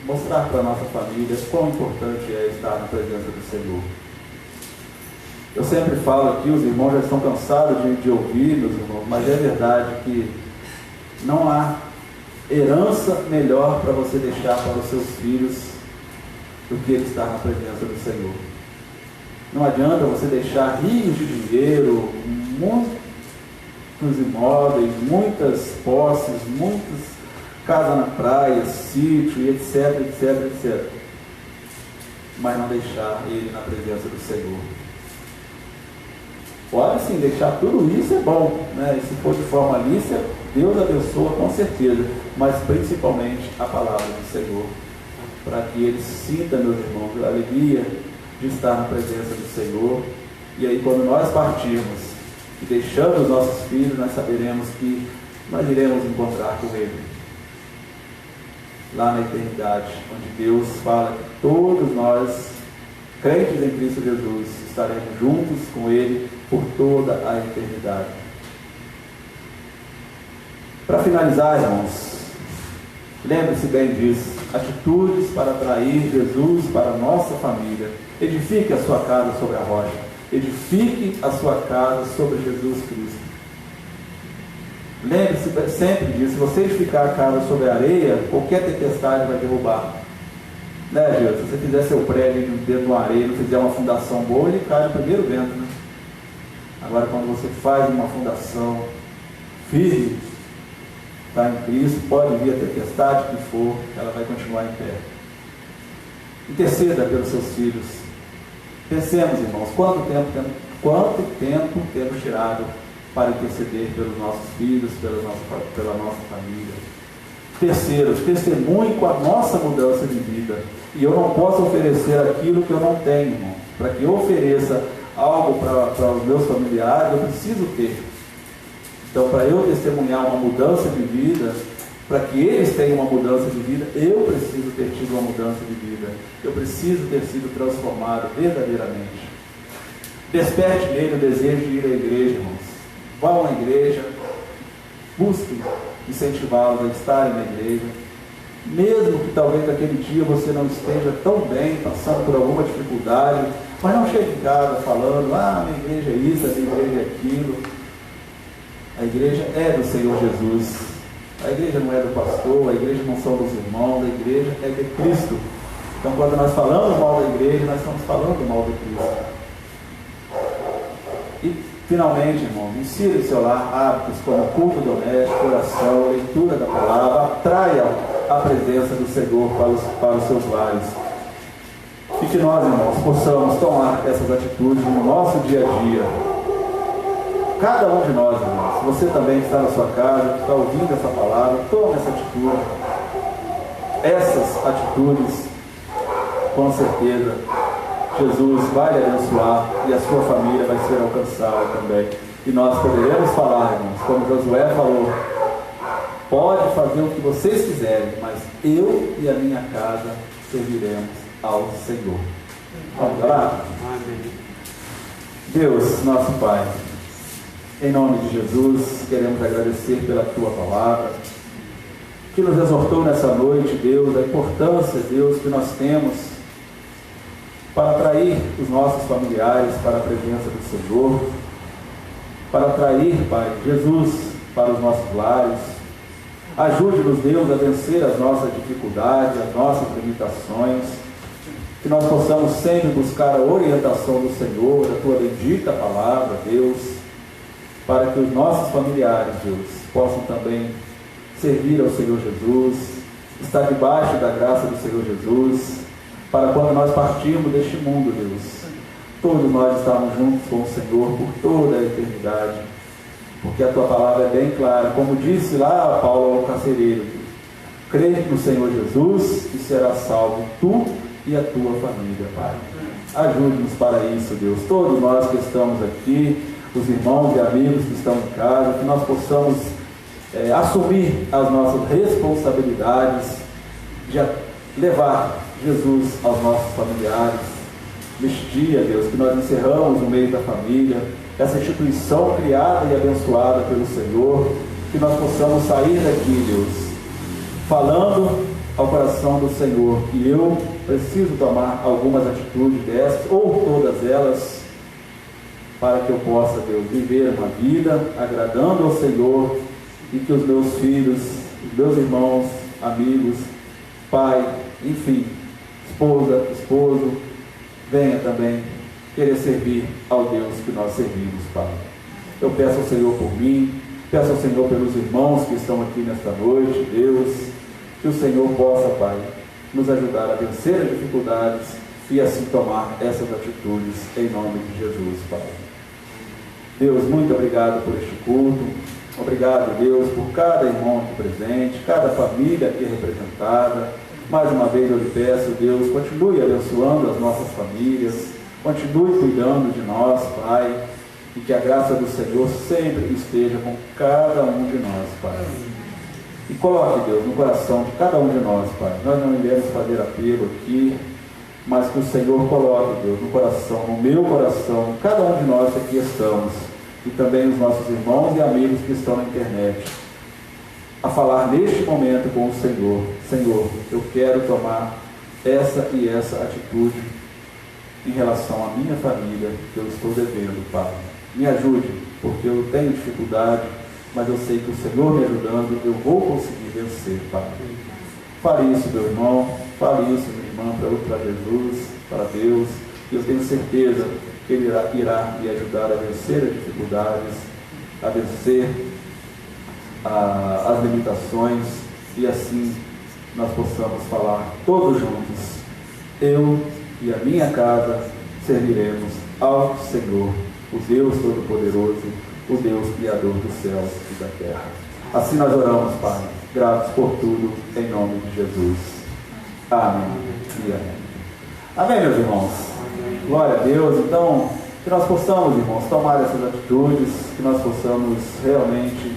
mostrar para a nossa família quão importante é estar na presença do Senhor. Eu sempre falo aqui, os irmãos já estão cansados de ouvir, meus irmãos, mas é verdade que não há herança melhor para você deixar para os seus filhos do que estar na presença do Senhor. Não adianta você deixar rios de dinheiro, muitos imóveis, muitas posses, muitas casas na praia, sítio, etc, etc, etc. mas não deixar ele na presença do Senhor. Pode sim, deixar tudo isso é bom, né? E se for de forma lícita, Deus abençoa com certeza, mas principalmente a palavra do Senhor, para que eles sintam, meus irmãos, a alegria de estar na presença do Senhor. E aí, quando nós partirmos e deixamos os nossos filhos, nós saberemos que nós iremos encontrar com Ele lá na eternidade, onde Deus fala que todos nós, crentes em Cristo Jesus, estaremos juntos com Ele por toda a eternidade. Para finalizar, irmãos, lembre-se bem disso: atitudes para atrair Jesus para a nossa família. Edifique a sua casa sobre a rocha, edifique a sua casa sobre Jesus Cristo. Lembre-se sempre disso: se você edificar a casa sobre a areia, qualquer tempestade vai derrubar. Né, Deus? Se você fizer seu prédio dentro de uma areia, não fizer uma fundação boa, ele cai no primeiro vento, né? Agora, quando você faz uma fundação firme, está em Cristo, pode vir a tempestade que for, ela vai continuar em pé. Interceda pelos seus filhos. Pensemos, irmãos, quanto tempo temos tirado para interceder pelos nossos filhos, pela nossa família. Terceiro, testemunhe com a nossa mudança de vida. E eu não posso oferecer aquilo que eu não tenho, irmão. Para que eu ofereça algo para os meus familiares, eu preciso ter. Então, para eu testemunhar uma mudança de vida, para que eles tenham uma mudança de vida, eu preciso ter tido uma mudança de vida. Eu preciso ter sido transformado verdadeiramente. Desperte nele o desejo de ir à igreja, irmãos. Vão à igreja, busquem incentivá-los a estarem na igreja. Mesmo que talvez naquele dia você não esteja tão bem, passando por alguma dificuldade, mas não chegue em casa falando: minha igreja é isso, a minha igreja é aquilo. A igreja é do Senhor Jesus. A igreja não é do pastor, a igreja não são dos irmãos, a igreja é de Cristo. Então, quando nós falamos mal da igreja, nós estamos falando mal de Cristo. E, finalmente, irmão, insira em seu lar hábitos como culto doméstico, oração, leitura da palavra. Atraia a presença do Senhor para os seus lares. E que nós, irmãos, possamos tomar essas atitudes no nosso dia a dia. Cada um de nós, irmãos, você também que está na sua casa, que está ouvindo essa palavra, tome essa atitude. Essas atitudes, com certeza, Jesus vai lhe abençoar e a sua família vai ser alcançada também. E nós poderemos falar, irmãos, como Josué falou: pode fazer o que vocês quiserem, mas eu e a minha casa serviremos ao Senhor. Vamos orar? Deus, nosso Pai, em nome de Jesus, queremos agradecer pela Tua palavra, que nos exortou nessa noite, Deus, a importância, Deus, que nós temos para atrair os nossos familiares para a presença do Senhor, para atrair, Pai, Jesus para os nossos lares. Ajude-nos, Deus, a vencer as nossas dificuldades, as nossas limitações, que nós possamos sempre buscar a orientação do Senhor, da Tua bendita palavra, Deus, para que os nossos familiares, Deus, possam também servir ao Senhor Jesus, estar debaixo da graça do Senhor Jesus, para quando nós partirmos deste mundo, Deus, todos nós estarmos juntos com o Senhor por toda a eternidade, porque a Tua palavra é bem clara, como disse lá Paulo ao carcereiro: crê no Senhor Jesus e serás salvo, tu e a tua família, Pai. Ajude-nos para isso, Deus, todos nós que estamos aqui, os irmãos e amigos que estão em casa, que nós possamos assumir as nossas responsabilidades de levar Jesus aos nossos familiares. Neste dia, Deus, que nós encerramos no meio da família, essa instituição criada e abençoada pelo Senhor, que nós possamos sair daqui, Deus, falando ao coração do Senhor que eu preciso tomar algumas atitudes dessas, ou todas elas, para que eu possa, Deus, viver uma vida agradando ao Senhor, e que os meus filhos, os meus irmãos, amigos, pai, enfim, esposa, esposo, venha também querer servir ao Deus que nós servimos, Pai. Eu peço ao Senhor por mim, peço ao Senhor pelos irmãos que estão aqui nesta noite, Deus, que o Senhor possa, Pai, nos ajudar a vencer as dificuldades e assim tomar essas atitudes em nome de Jesus, Pai. Deus, muito obrigado por este culto. Obrigado, Deus, por cada irmão aqui presente, cada família aqui representada. Mais uma vez eu lhe peço, Deus, continue abençoando as nossas famílias, continue cuidando de nós, Pai, e que a graça do Senhor sempre esteja com cada um de nós, Pai. E coloque, Deus, no coração de cada um de nós, Pai. Nós não iremos fazer apelo aqui, mas que o Senhor coloque, Deus, no coração, no meu coração, cada um de nós que aqui estamos, e também os nossos irmãos e amigos que estão na internet, a falar neste momento com o Senhor: Senhor, eu quero tomar essa e essa atitude em relação à minha família que eu estou devendo, Pai. Me ajude, porque eu tenho dificuldade, mas eu sei que o Senhor me ajudando, eu vou conseguir vencer, Pai. Fale isso, meu irmão, fale isso, minha irmã, para Jesus, para Deus, e eu tenho certeza que Ele irá me ajudar a vencer as dificuldades, a vencer as limitações, e assim nós possamos falar todos juntos: eu e a minha casa serviremos ao Senhor, o Deus Todo-Poderoso, o Deus Criador dos céus e da terra. Assim nós oramos, Pai, gratos por tudo, em nome de Jesus. Amém e amém. Amém, meus irmãos. Glória a Deus. Então, que nós possamos, irmãos, tomar essas atitudes, que nós possamos realmente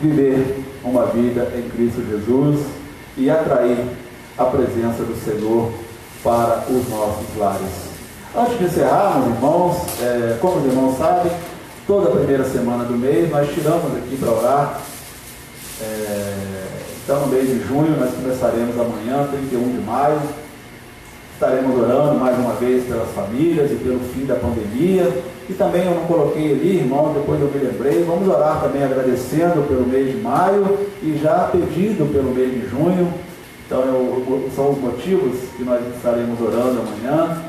viver uma vida em Cristo Jesus e atrair a presença do Senhor para os nossos lares. Antes de encerrarmos, irmãos, como os irmãos sabem, toda a primeira semana do mês nós tiramos aqui para orar. Então, no mês de junho, nós começaremos amanhã, 31 de maio. Estaremos orando mais uma vez pelas famílias e pelo fim da pandemia. E também eu não coloquei ali, irmão, depois eu me lembrei, vamos orar também agradecendo pelo mês de maio e já pedindo pelo mês de junho. Então, são os motivos que nós estaremos orando amanhã.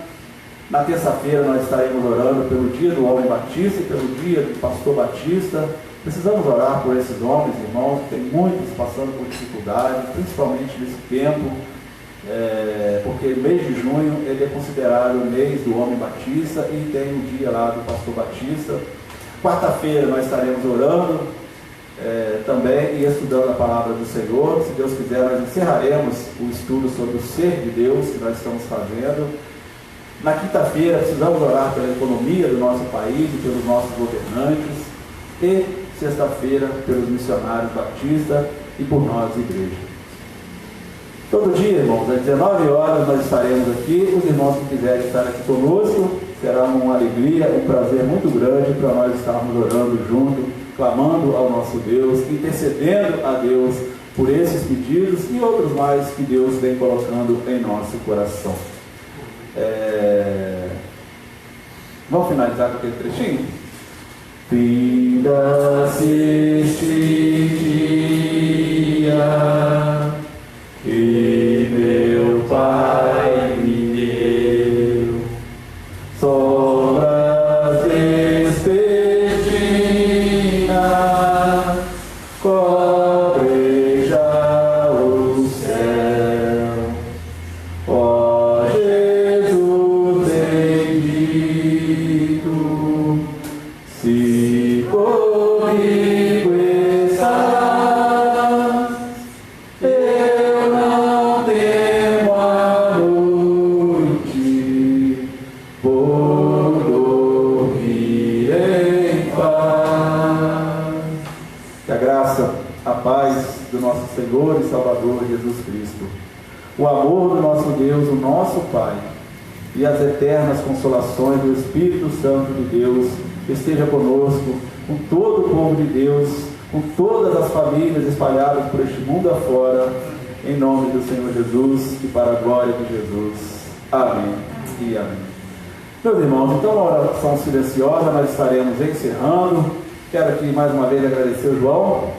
Na terça-feira nós estaremos orando pelo dia do homem batista e pelo dia do pastor batista. Precisamos orar por esses homens, irmãos, tem muitos passando por dificuldade, principalmente nesse tempo, porque o mês de junho ele é considerado o mês do homem batista e tem o dia lá do pastor batista. Quarta-feira nós estaremos orando também e estudando a palavra do Senhor. Se Deus quiser, nós encerraremos o estudo sobre o ser de Deus que nós estamos fazendo. Na quinta-feira precisamos orar pela economia do nosso país e pelos nossos governantes. E sexta-feira pelos missionários batistas e por nós, igreja. Todo dia, irmãos, às 19 horas nós estaremos aqui. Os irmãos que quiserem estar aqui conosco, será uma alegria, um prazer muito grande para nós estarmos orando junto, clamando ao nosso Deus, intercedendo a Deus por esses pedidos e outros mais que Deus vem colocando em nosso coração. Vamos finalizar com aquele trechinho? Finda-se este dia que meu Pai me deu, sombras despedidas, cobre já o céu. Ó Jesus bendito, se comigo estás, eu não temo a noite, vou dormir em paz. Que a graça, a paz do nosso Senhor e Salvador Jesus Cristo, o amor do nosso Deus, o nosso Pai, e as eternas consolações do Espírito Santo de Deus esteja conosco, com todo o povo de Deus, com todas as famílias espalhadas por este mundo afora, em nome do Senhor Jesus e para a glória de Jesus. Amém e amém. Meus irmãos, então a oração silenciosa nós estaremos encerrando. Quero aqui mais uma vez agradecer o João.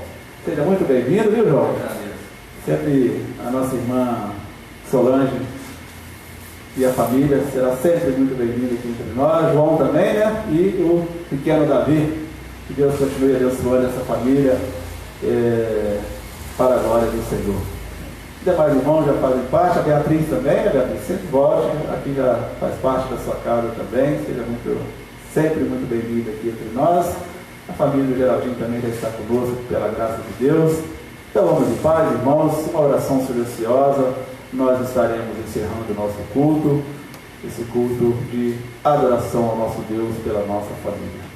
Seja muito bem-vindo, viu, João? Sempre a nossa irmã Solange e a família será sempre muito bem-vindo aqui entre nós. João também, né? E o pequeno Davi. Que Deus continue abençoando essa família para a glória do Senhor. Os demais irmãos já fazem parte, a Beatriz também, a Beatriz sempre volte, aqui já faz parte da sua casa também, seja sempre muito bem-vinda aqui entre nós. A família do Geraldinho também já está conosco, pela graça de Deus. Então vamos em paz, irmãos, uma oração silenciosa, nós estaremos encerrando o nosso culto, esse culto de adoração ao nosso Deus pela nossa família.